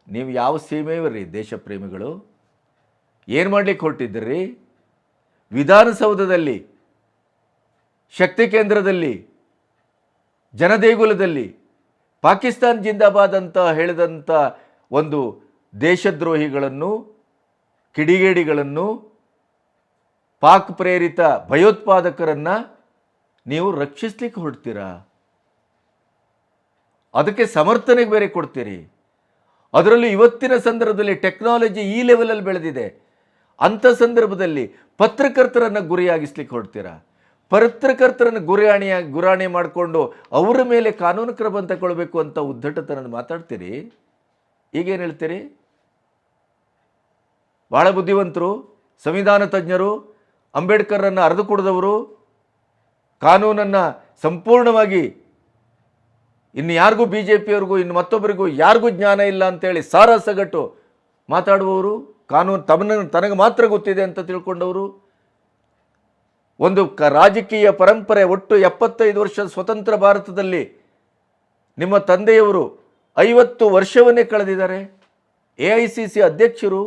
ನೀವು ಯಾವ ಸೀಮೆಯವರ್ರಿ ದೇಶ ಪ್ರೇಮಿಗಳು? ಏನು ಮಾಡಲಿಕ್ಕೆ ಹೊರಟಿದ್ದೀರಿ? ವಿಧಾನಸೌಧದಲ್ಲಿ, ಶಕ್ತಿ ಕೇಂದ್ರದಲ್ಲಿ, ಜನದೇಗುಲದಲ್ಲಿ ಪಾಕಿಸ್ತಾನ್ ಜಿಂದಾಬಾದ್ ಅಂತ ಹೇಳಿದಂಥ ಒಂದು ದೇಶದ್ರೋಹಿಗಳನ್ನು, ಕಿಡಿಗೇಡಿಗಳನ್ನು, ಪಾಕ್ ಪ್ರೇರಿತ ಭಯೋತ್ಪಾದಕರನ್ನು ನೀವು ರಕ್ಷಿಸ್ಲಿಕ್ಕೆ ಹೊರಡ್ತೀರಾ? ಅದಕ್ಕೆ ಸಮರ್ಥನೆಗೆ ಬೇರೆ ಕೊಡ್ತೀರಿ. ಅದರಲ್ಲೂ ಇವತ್ತಿನ ಸಂದರ್ಭದಲ್ಲಿ ಟೆಕ್ನಾಲಜಿ ಈ ಲೆವೆಲಲ್ಲಿ ಬೆಳೆದಿದೆ. ಅಂಥ ಸಂದರ್ಭದಲ್ಲಿ ಪತ್ರಕರ್ತರನ್ನು ಗುರಿಯಾಗಿಸ್ಲಿಕ್ಕೆ ಹೊರಡ್ತೀರಾ? ಪತ್ರಕರ್ತರನ್ನು ಗುರಾಣಿ ಮಾಡಿಕೊಂಡು ಅವರ ಮೇಲೆ ಕಾನೂನು ಕ್ರಮ ತಗೊಳ್ಬೇಕು ಅಂತ ಉದ್ದಟತನ ಮಾತಾಡ್ತೀರಿ. ಈಗೇನು ಹೇಳ್ತೀರಿ? ಭಾಳ ಬುದ್ಧಿವಂತರು, ಸಂವಿಧಾನ ತಜ್ಞರು, ಅಂಬೇಡ್ಕರನ್ನು ಅರೆದು ಕುಡಿದವರು, ಕಾನೂನನ್ನು ಸಂಪೂರ್ಣವಾಗಿ ಇನ್ನು ಯಾರಿಗೂ ಬಿ ಜೆ ಪಿಯವ್ರಿಗೂ ಇನ್ನು ಮತ್ತೊಬ್ಬರಿಗೂ ಯಾರಿಗೂ ಜ್ಞಾನ ಇಲ್ಲ ಅಂತೇಳಿ ಸಾರಾಸಗಟ್ಟು ಮಾತಾಡುವವರು, ಕಾನೂನು ತನಗೆ ಮಾತ್ರ ಗೊತ್ತಿದೆ ಅಂತ ತಿಳ್ಕೊಂಡವರು, ಒಂದು ರಾಜಕೀಯ ಪರಂಪರೆ ಒಟ್ಟು 75 ವರ್ಷ ಸ್ವತಂತ್ರ ಭಾರತದಲ್ಲಿ ನಿಮ್ಮ ತಂದೆಯವರು 50 ವರ್ಷವನ್ನೇ ಕಳೆದಿದ್ದಾರೆ. AICC ಅಧ್ಯಕ್ಷರು,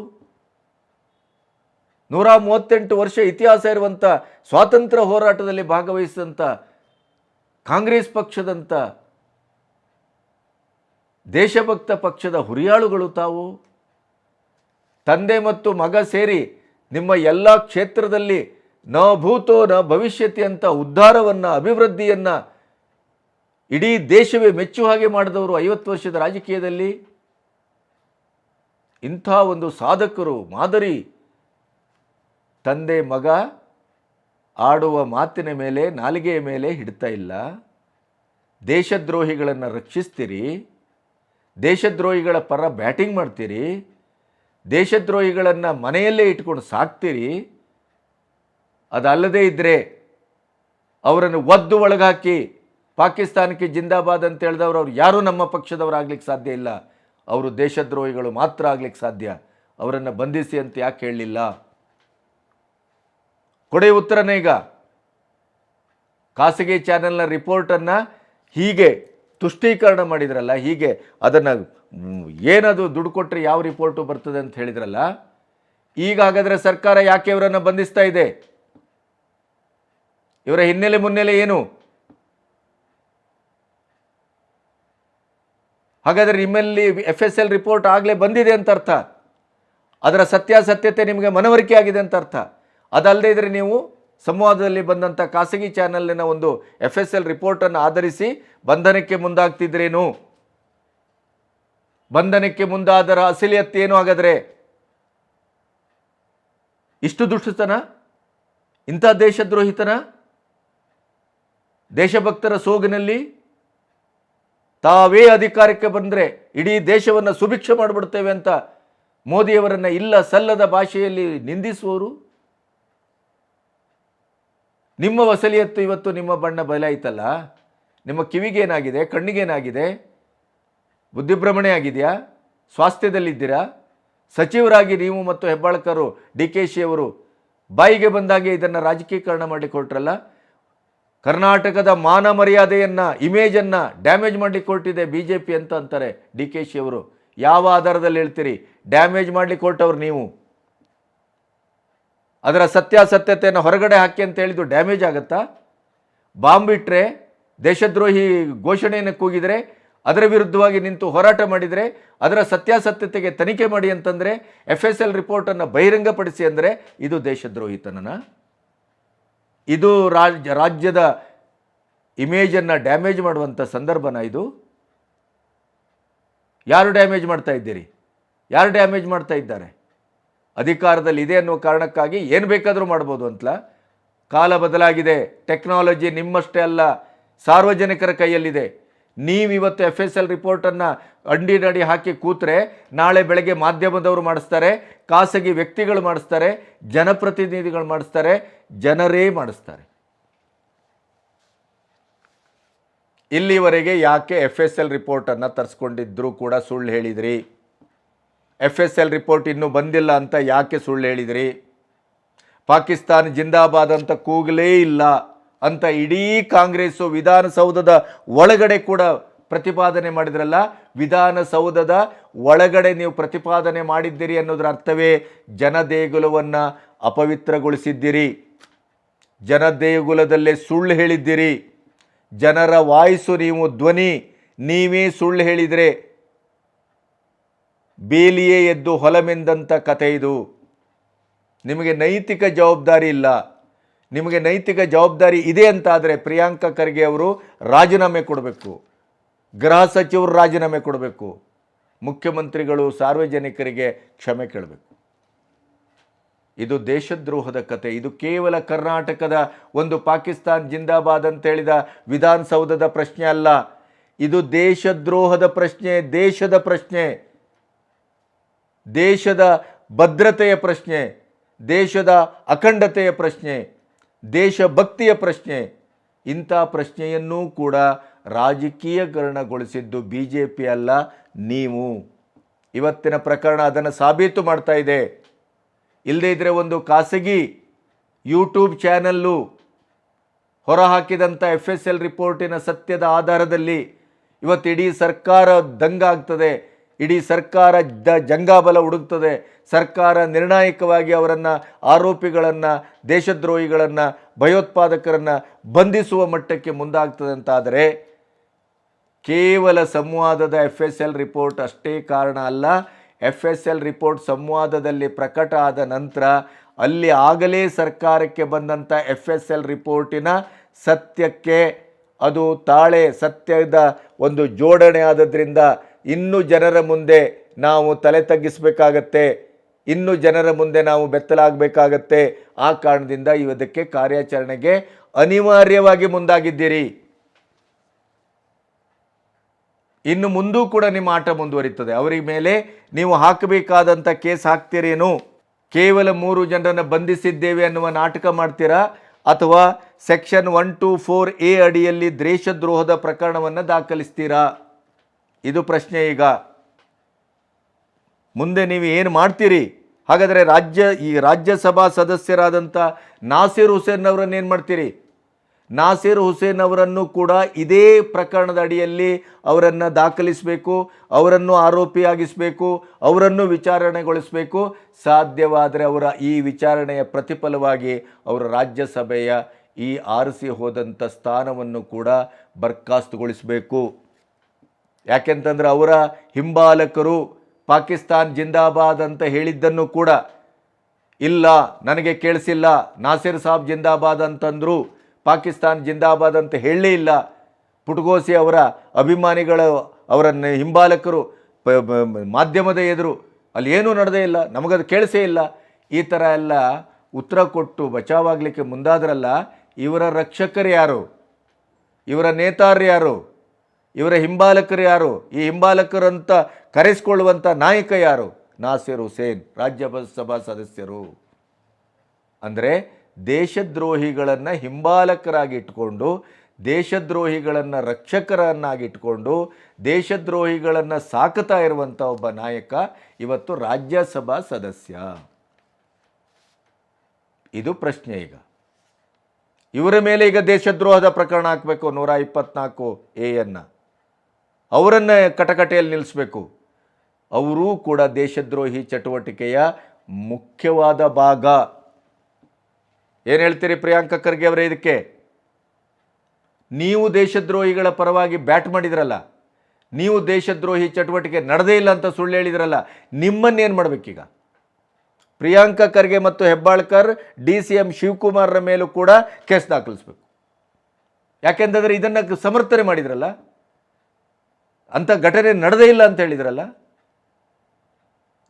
138 ವರ್ಷ ಇತಿಹಾಸ ಇರುವಂಥ ಸ್ವಾತಂತ್ರ್ಯ ಹೋರಾಟದಲ್ಲಿ ಭಾಗವಹಿಸಿದಂಥ ಕಾಂಗ್ರೆಸ್ ಪಕ್ಷದಂಥ ದೇಶಭಕ್ತ ಪಕ್ಷದ ಹುರಿಯಾಳುಗಳು ತಾವು. ತಂದೆ ಮತ್ತು ಮಗ ಸೇರಿ ನಿಮ್ಮ ಎಲ್ಲ ಕ್ಷೇತ್ರದಲ್ಲಿ ನ ಭೂತೋ ನ ಭವಿಷ್ಯತಿ ಅಂತ ಉದ್ಧಾರವನ್ನು, ಅಭಿವೃದ್ಧಿಯನ್ನು ಇಡೀ ದೇಶವೇ ಮೆಚ್ಚುವ ಹಾಗೆ ಮಾಡಿದವರು 50 ವರ್ಷದ ರಾಜಕೀಯದಲ್ಲಿ. ಇಂಥ ಒಂದು ಸಾಧಕರು, ಮಾದರಿ ತಂದೆ ಮಗ ಆಡುವ ಮಾತಿನ ಮೇಲೆ, ನಾಲಿಗೆಯ ಮೇಲೆ ಹಿಡ್ತಾ ಇಲ್ಲ. ದೇಶದ್ರೋಹಿಗಳನ್ನು ರಕ್ಷಿಸ್ತೀರಿ, ದೇಶದ್ರೋಹಿಗಳ ಪರ ಬ್ಯಾಟಿಂಗ್ ಮಾಡ್ತೀರಿ, ದೇಶದ್ರೋಹಿಗಳನ್ನು ಮನೆಯಲ್ಲೇ ಇಟ್ಕೊಂಡು ಸಾಕ್ತೀರಿ. ಅದಲ್ಲದೇ ಇದ್ದರೆ ಅವರನ್ನು ಒದ್ದು ಒಳಗಾಕಿ ಪಾಕಿಸ್ತಾನಕ್ಕೆ ಜಿಂದಾಬಾದ್ ಅಂತ ಹೇಳಿದವರು ಅವ್ರು ಯಾರೂ ನಮ್ಮ ಪಕ್ಷದವರಾಗ್ಲಿಕ್ಕೆ ಸಾಧ್ಯ ಇಲ್ಲ. ಅವರು ದೇಶದ್ರೋಹಿಗಳು ಮಾತ್ರ ಆಗ್ಲಿಕ್ಕೆ ಸಾಧ್ಯ. ಅವರನ್ನು ಬಂಧಿಸಿ ಅಂತ ಯಾಕೆ ಹೇಳಲಿಲ್ಲ? ಕೊಡೆ ಉತ್ತರನೇ. ಈಗ ಖಾಸಗಿ ಚಾನೆಲ್ನ ರಿಪೋರ್ಟನ್ನು ಹೀಗೆ ತುಷ್ಟೀಕರಣ ಮಾಡಿದ್ರಲ್ಲ, ಹೀಗೆ ಅದನ್ನು ಏನದು ದುಡ್ಡು ಕೊಟ್ಟರೆ ಯಾವ ರಿಪೋರ್ಟು ಬರ್ತದೆ ಅಂತ ಹೇಳಿದ್ರಲ್ಲ, ಈಗ ಹಾಗಾದರೆ ಸರ್ಕಾರ ಯಾಕೆ ಇವರನ್ನು ಬಂಧಿಸ್ತಾ ಇದೆ? ಇವರ ಹಿನ್ನೆಲೆ ಮುನ್ನೆಲೆ ಏನು? ಹಾಗಾದರೆ ನಿಮ್ಮಲ್ಲಿ FSL ರಿಪೋರ್ಟ್ ಆಗಲೇ ಬಂದಿದೆ ಅಂತ ಅರ್ಥ. ಅದರ ಸತ್ಯಾಸತ್ಯತೆ ನಿಮಗೆ ಮನವರಿಕೆ ಆಗಿದೆ ಅಂತ ಅರ್ಥ. ಅದಲ್ಲದೆ ಇದ್ದರೆ ನೀವು ಸಂವಾದದಲ್ಲಿ ಬಂದಂಥ ಖಾಸಗಿ ಚಾನಲ್ನ ಒಂದು FSL ರಿಪೋರ್ಟನ್ನು ಆಧರಿಸಿ ಬಂಧನಕ್ಕೆ ಮುಂದಾಗ್ತಿದ್ರೇನು? ಬಂಧನಕ್ಕೆ ಮುಂದಾದರ ಅಸಲಿಯತ್ತೇನು? ಹಾಗಾದರೆ ಇಷ್ಟು ದುಷ್ಟತನ, ಇಂಥ ದೇಶದ್ರೋಹಿತನ, ದೇಶಭಕ್ತರ ಸೋಗಿನಲ್ಲಿ ತಾವೇ ಅಧಿಕಾರಕ್ಕೆ ಬಂದರೆ ಇಡೀ ದೇಶವನ್ನು ಸುಭಿಕ್ಷ ಮಾಡಿಬಿಡ್ತೇವೆ ಅಂತ ಮೋದಿಯವರನ್ನು ಇಲ್ಲ ಸಲ್ಲದ ಭಾಷೆಯಲ್ಲಿ ನಿಂದಿಸುವವರು. ನಿಮ್ಮ ವಸಲಿಯತ್ತು ಇವತ್ತು ನಿಮ್ಮ ಬಣ್ಣ ಬಯಲಾಯ್ತಲ್ಲ. ನಿಮ್ಮ ಕಿವಿಗೇನಾಗಿದೆ? ಕಣ್ಣಿಗೇನಾಗಿದೆ? ಬುದ್ಧಿಭ್ರಮಣೆ ಆಗಿದೆಯಾ? ಸ್ವಾಸ್ಥ್ಯದಲ್ಲಿದ್ದೀರಾ? ಸಚಿವರಾಗಿ ನೀವು ಮತ್ತು ಹೆಬ್ಬಾಳ್ಕರು, DKC ಅವರು ಬಾಯಿಗೆ ಬಂದಾಗೆ ಇದನ್ನು ರಾಜಕೀಕರಣ ಮಾಡಲಿಕ್ಕೆ ಹೊರಟ್ರಲ್ಲ. ಕರ್ನಾಟಕದ ಮಾನ ಮರ್ಯಾದೆಯನ್ನು, ಇಮೇಜನ್ನು ಡ್ಯಾಮೇಜ್ ಮಾಡಲಿಕ್ಕೆ ಹೊರಟಿದೆ BJP ಅಂತ ಅಂತಾರೆ DKC ಅವರು. ಯಾವ ಆಧಾರದಲ್ಲಿ ಹೇಳ್ತೀರಿ? ಡ್ಯಾಮೇಜ್ ಮಾಡಲಿಕ್ಕೆ ಹೊರಟವ್ರು ನೀವು. ಅದರ ಸತ್ಯಾಸತ್ಯತೆಯನ್ನು ಹೊರಗಡೆ ಹಾಕಿ ಅಂತ ಹೇಳಿದ್ದು ಡ್ಯಾಮೇಜ್ ಆಗುತ್ತಾ? ಬಾಂಬ್ ಇಟ್ಟರೆ, ದೇಶದ್ರೋಹಿ ಘೋಷಣೆಯನ್ನು ಕೂಗಿದರೆ, ಅದರ ವಿರುದ್ಧವಾಗಿ ನಿಂತು ಹೋರಾಟ ಮಾಡಿದರೆ, ಅದರ ಸತ್ಯಾಸತ್ಯತೆಗೆ ತನಿಖೆ ಮಾಡಿ ಅಂತಂದರೆ, FSL ರಿಪೋರ್ಟನ್ನು ಬಹಿರಂಗಪಡಿಸಿ ಅಂದರೆ ಇದು ದೇಶದ್ರೋಹಿತನನ? ಇದು ರಾಜ್ಯದ ಇಮೇಜನ್ನು ಡ್ಯಾಮೇಜ್ ಮಾಡುವಂಥ ಸಂದರ್ಭನ ಇದು? ಯಾರು ಡ್ಯಾಮೇಜ್ ಮಾಡ್ತಾ ಇದ್ದೀರಿ? ಯಾರು ಡ್ಯಾಮೇಜ್ ಮಾಡ್ತಾ ಇದ್ದಾರೆ? ಅಧಿಕಾರದಲ್ಲಿ ಇದೆ ಅನ್ನೋ ಕಾರಣಕ್ಕಾಗಿ ಏನು ಬೇಕಾದರೂ ಮಾಡ್ಬೋದು ಅಂತಲ್ಲ. ಕಾಲ ಬದಲಾಗಿದೆ. ಟೆಕ್ನಾಲಜಿ ನಿಮ್ಮಷ್ಟೇ ಅಲ್ಲ, ಸಾರ್ವಜನಿಕರ ಕೈಯಲ್ಲಿದೆ. ನೀವಿವತ್ತು FSL ರಿಪೋರ್ಟನ್ನು ಅಂಡಿ ಹಾಕಿ ಕೂತ್ರೆ ನಾಳೆ ಬೆಳಗ್ಗೆ ಮಾಧ್ಯಮದವರು ಮಾಡಿಸ್ತಾರೆ, ಖಾಸಗಿ ವ್ಯಕ್ತಿಗಳು ಮಾಡಿಸ್ತಾರೆ, ಜನಪ್ರತಿನಿಧಿಗಳು ಮಾಡಿಸ್ತಾರೆ, ಜನರೇ ಮಾಡಿಸ್ತಾರೆ. ಇಲ್ಲಿವರೆಗೆ ಯಾಕೆ FSL ರಿಪೋರ್ಟನ್ನು ತರಿಸ್ಕೊಂಡಿದ್ರೂ ಕೂಡ ಸುಳ್ಳು ಹೇಳಿದ್ರಿ? FSL ರಿಪೋರ್ಟ್ ಇನ್ನೂ ಬಂದಿಲ್ಲ ಅಂತ ಯಾಕೆ ಸುಳ್ಳು ಹೇಳಿದ್ರಿ? ಪಾಕಿಸ್ತಾನ ಜಿಂದಾಬಾದ್ ಅಂತ ಕೂಗಲೇ ಇಲ್ಲ ಅಂತ ಇಡೀ ಕಾಂಗ್ರೆಸ್ಸು ವಿಧಾನಸೌಧದ ಒಳಗಡೆ ಕೂಡ ಪ್ರತಿಪಾದನೆ ಮಾಡಿದ್ರಲ್ಲ. ವಿಧಾನಸೌಧದ ಒಳಗಡೆ ನೀವು ಪ್ರತಿಪಾದನೆ ಮಾಡಿದ್ದೀರಿ ಅನ್ನೋದರ ಅರ್ಥವೇ ಜನದೇಗುಲವನ್ನು ಅಪವಿತ್ರಗೊಳಿಸಿದ್ದೀರಿ, ಜನದೇಗುಲದಲ್ಲೇ ಸುಳ್ಳು ಹೇಳಿದ್ದೀರಿ. ಜನರ ವಾಯ್ಸು ನೀವು, ಧ್ವನಿ ನೀವೇ ಸುಳ್ಳು ಹೇಳಿದರೆ ಬೇಲಿಯೇ ಎದ್ದು ಹೊಲಮೆಂದಂಥ ಕಥೆ ಇದು. ನಿಮಗೆ ನೈತಿಕ ಜವಾಬ್ದಾರಿ ಇಲ್ಲ. ನಿಮಗೆ ನೈತಿಕ ಜವಾಬ್ದಾರಿ ಇದೆ ಅಂತಾದರೆ ಪ್ರಿಯಾಂಕಾ ಖರ್ಗೆ ಅವರು ರಾಜೀನಾಮೆ ಕೊಡಬೇಕು, ಗೃಹ ಸಚಿವರು ರಾಜೀನಾಮೆ ಕೊಡಬೇಕು, ಮುಖ್ಯಮಂತ್ರಿಗಳು ಸಾರ್ವಜನಿಕರಿಗೆ ಕ್ಷಮೆ ಕೇಳಬೇಕು. ಇದು ದೇಶದ್ರೋಹದ ಕತೆ. ಇದು ಕೇವಲ ಕರ್ನಾಟಕದ ಒಂದು ಪಾಕಿಸ್ತಾನ್ ಜಿಂದಾಬಾದ್ ಅಂತ ಹೇಳಿದ ವಿಧಾನಸೌಧದ ಪ್ರಶ್ನೆ ಅಲ್ಲ. ಇದು ದೇಶದ್ರೋಹದ ಪ್ರಶ್ನೆ, ದೇಶದ ಪ್ರಶ್ನೆ, ದೇಶದ ಭದ್ರತೆಯ ಪ್ರಶ್ನೆ, ದೇಶದ ಅಖಂಡತೆಯ ಪ್ರಶ್ನೆ, ದೇಶಭಕ್ತಿಯ ಪ್ರಶ್ನೆ, ಇಂಥ ಪ್ರಶ್ನೆಯನ್ನೂ ಕೂಡ ರಾಜಕೀಯಕರಣಗೊಳಿಸಿದ್ದು ಬಿ ಜೆ ಪಿ ಅಲ್ಲ, ನೀವು. ಇವತ್ತಿನ ಪ್ರಕರಣ ಅದನ್ನು ಸಾಬೀತು ಮಾಡ್ತಾ ಇದೆ. ಇಲ್ಲದೇ ಇದ್ದರೆ ಒಂದು ಖಾಸಗಿ ಯೂಟ್ಯೂಬ್ ಚಾನಲ್ಲು ಹೊರಹಾಕಿದಂಥ FSL ರಿಪೋರ್ಟಿನ ಸತ್ಯದ ಆಧಾರದಲ್ಲಿ ಇವತ್ತು ಇಡೀ ಸರ್ಕಾರ ದಂಗಾಗ್ತದೆ, ಇಡೀ ಸರ್ಕಾರ ಜಂಗಾಬಲ ಹುಡುಕ್ತದೆ. ಸರ್ಕಾರ ನಿರ್ಣಾಯಕವಾಗಿ ಅವರನ್ನು, ಆರೋಪಿಗಳನ್ನು, ದೇಶದ್ರೋಹಿಗಳನ್ನು, ಭಯೋತ್ಪಾದಕರನ್ನು ಬಂಧಿಸುವ ಮಟ್ಟಕ್ಕೆ ಮುಂದಾಗ್ತದೆ ಅಂತಾದರೆ ಕೇವಲ ಸಂವಾದದ FSL ರಿಪೋರ್ಟ್ ಅಷ್ಟೇ ಕಾರಣ ಅಲ್ಲ. FSL ರಿಪೋರ್ಟ್ ಸಂವಾದದಲ್ಲಿ ಪ್ರಕಟ ಆದ ನಂತರ ಅಲ್ಲಿ ಆಗಲೇ ಸರ್ಕಾರಕ್ಕೆ ಬಂದಂಥ FSL ರಿಪೋರ್ಟಿನ ಸತ್ಯಕ್ಕೆ ಅದು ತಾಳೆ, ಸತ್ಯದ ಒಂದು ಜೋಡಣೆ ಆದದ್ರಿಂದ ಇನ್ನೂ ಜನರ ಮುಂದೆ ನಾವು ತಲೆ ತಗ್ಗಿಸಬೇಕಾಗತ್ತೆ, ಇನ್ನೂ ಜನರ ಮುಂದೆ ನಾವು ಬೆತ್ತಲಾಗಬೇಕಾಗತ್ತೆ. ಆ ಕಾರಣದಿಂದ ಇದಕ್ಕೆ ಕಾರ್ಯಾಚರಣೆಗೆ ಅನಿವಾರ್ಯವಾಗಿ ಮುಂದಾಗಿದ್ದೀರಿ. ಇನ್ನು ಮುಂದೂ ಕೂಡ ನಿಮ್ಮ ಆಟ ಮುಂದುವರಿತದೆ. ಅವರಿಗೆ ಮೇಲೆ ನೀವು ಹಾಕಬೇಕಾದಂಥ ಕೇಸ್ ಹಾಕ್ತೀರೇನು? ಕೇವಲ 3 ಜನರನ್ನು ಬಂಧಿಸಿದ್ದೇವೆ ಅನ್ನುವ ನಾಟಕ ಮಾಡ್ತೀರಾ, ಅಥವಾ ಸೆಕ್ಷನ್ 124A ಅಡಿಯಲ್ಲಿ ದೇಶದ್ರೋಹದ ಪ್ರಕರಣವನ್ನು ದಾಖಲಿಸ್ತೀರಾ? ಇದು ಪ್ರಶ್ನೆ. ಈಗ ಮುಂದೆ ನೀವು ಏನು ಮಾಡ್ತೀರಿ? ಹಾಗಾದರೆ ರಾಜ್ಯಸಭಾ ಸದಸ್ಯರಾದಂಥ ನಾಸೀರ್ ಹುಸೇನ್ ಅವರನ್ನು ಏನು ಮಾಡ್ತೀರಿ? ನಾಸೀರ್ ಹುಸೇನ್ ಅವರನ್ನು ಕೂಡ ಇದೇ ಪ್ರಕರಣದ ಅಡಿಯಲ್ಲಿ ಅವರನ್ನು ದಾಖಲಿಸಬೇಕು, ಅವರನ್ನು ಆರೋಪಿಯಾಗಿಸಬೇಕು, ಅವರನ್ನು ವಿಚಾರಣೆಗೊಳಿಸಬೇಕು. ಸಾಧ್ಯವಾದರೆ ಅವರ ಈ ವಿಚಾರಣೆಯ ಪ್ರತಿಫಲವಾಗಿ ಅವರ ರಾಜ್ಯಸಭೆಯ ಈ ಆರಿಸಿ ಹೋದಂಥ ಸ್ಥಾನವನ್ನು ಕೂಡ ಬರ್ಖಾಸ್ತುಗೊಳಿಸಬೇಕು. ಯಾಕೆಂತಂದರೆ ಅವರ ಹಿಂಬಾಲಕರು ಪಾಕಿಸ್ತಾನ್ ಜಿಂದಾಬಾದ್ ಅಂತ ಹೇಳಿದ್ದನ್ನು ಕೂಡ, ಇಲ್ಲ ನನಗೆ ಕೇಳಿಸಿಲ್ಲ, ನಾಸೀರ್ ಸಾಬ್ ಜಿಂದಾಬಾದ್ ಅಂತಂದರು, ಪಾಕಿಸ್ತಾನ್ ಜಿಂದಾಬಾದ್ ಅಂತ ಹೇಳಲೇ ಇಲ್ಲ. ಪುಟಗೋಸಿ ಅವರ ಅಭಿಮಾನಿಗಳು, ಅವರ ಹಿಂಬಾಲಕರು ಮಾಧ್ಯಮದ ಎದುರು ಅಲ್ಲಿ ಏನೂ ನಡೆದೇ ಇಲ್ಲ, ನಮಗದು ಕೇಳಿಸೇ ಇಲ್ಲ, ಈ ಥರ ಎಲ್ಲ ಉತ್ತರ ಕೊಟ್ಟು ಬಚಾವಾಗಲಿಕ್ಕೆ ಮುಂದಾದ್ರಲ್ಲ. ಇವರ ರಕ್ಷಕರು ಯಾರು? ಇವರ ನೇತಾರರು ಯಾರು? ಇವರ ಹಿಂಬಾಲಕರು ಯಾರು? ಈ ಹಿಂಬಾಲಕರಂತ ಕರೆಸಿಕೊಳ್ಳುವಂಥ ನಾಯಕ ಯಾರು? ನಾಸೀರ್ ಹುಸೇನ್, ರಾಜ್ಯಸಭಾ ಸದಸ್ಯರು. ಅಂದರೆ ದೇಶದ್ರೋಹಿಗಳನ್ನು ಹಿಂಬಾಲಕರಾಗಿ ಇಟ್ಕೊಂಡು, ದೇಶದ್ರೋಹಿಗಳನ್ನು ರಕ್ಷಕರನ್ನಾಗಿ ಇಟ್ಕೊಂಡು, ದೇಶದ್ರೋಹಿಗಳನ್ನು ಸಾಕ್ತಾ ಇರುವಂಥ ಒಬ್ಬ ನಾಯಕ ಇವತ್ತು ರಾಜ್ಯಸಭಾ ಸದಸ್ಯ. ಇದು ಪ್ರಶ್ನೆ. ಈಗ ಇವರ ಮೇಲೆ ಈಗ ದೇಶದ್ರೋಹದ ಪ್ರಕರಣ ಹಾಕಬೇಕು, 124A ಅವರನ್ನು ಕಟಕಟೆಯಲ್ಲಿ ನಿಲ್ಲಿಸಬೇಕು. ಅವರೂ ಕೂಡ ದೇಶದ್ರೋಹಿ ಚಟುವಟಿಕೆಯ ಮುಖ್ಯವಾದ ಭಾಗ. ಏನು ಹೇಳ್ತೀರಿ ಪ್ರಿಯಾಂಕ ಖರ್ಗೆ ಅವರೇ ಇದಕ್ಕೆ? ನೀವು ದೇಶದ್ರೋಹಿಗಳ ಪರವಾಗಿ ಬ್ಯಾಟ್ ಮಾಡಿದ್ರಲ್ಲ, ನೀವು ದೇಶದ್ರೋಹಿ ಚಟುವಟಿಕೆ ನಡೆದೇ ಇಲ್ಲ ಅಂತ ಸುಳ್ಳು ಹೇಳಿದ್ರಲ್ಲ, ನಿಮ್ಮನ್ನೇನು ಮಾಡಬೇಕೀಗ? ಪ್ರಿಯಾಂಕ ಖರ್ಗೆ ಮತ್ತು ಹೆಬ್ಬಾಳ್ಕರ್ DCM ಶಿವಕುಮಾರ್ರ ಮೇಲೂ ಕೂಡ ಕೇಸ್ ದಾಖಲಿಸಬೇಕು. ಯಾಕೆಂತಂದರೆ ಇದನ್ನು ಸಮರ್ಥನೆ ಮಾಡಿದ್ರಲ್ಲ, ಅಂಥ ಘಟನೆ ನಡೆದೇ ಇಲ್ಲ ಅಂತ ಹೇಳಿದ್ರಲ್ಲ,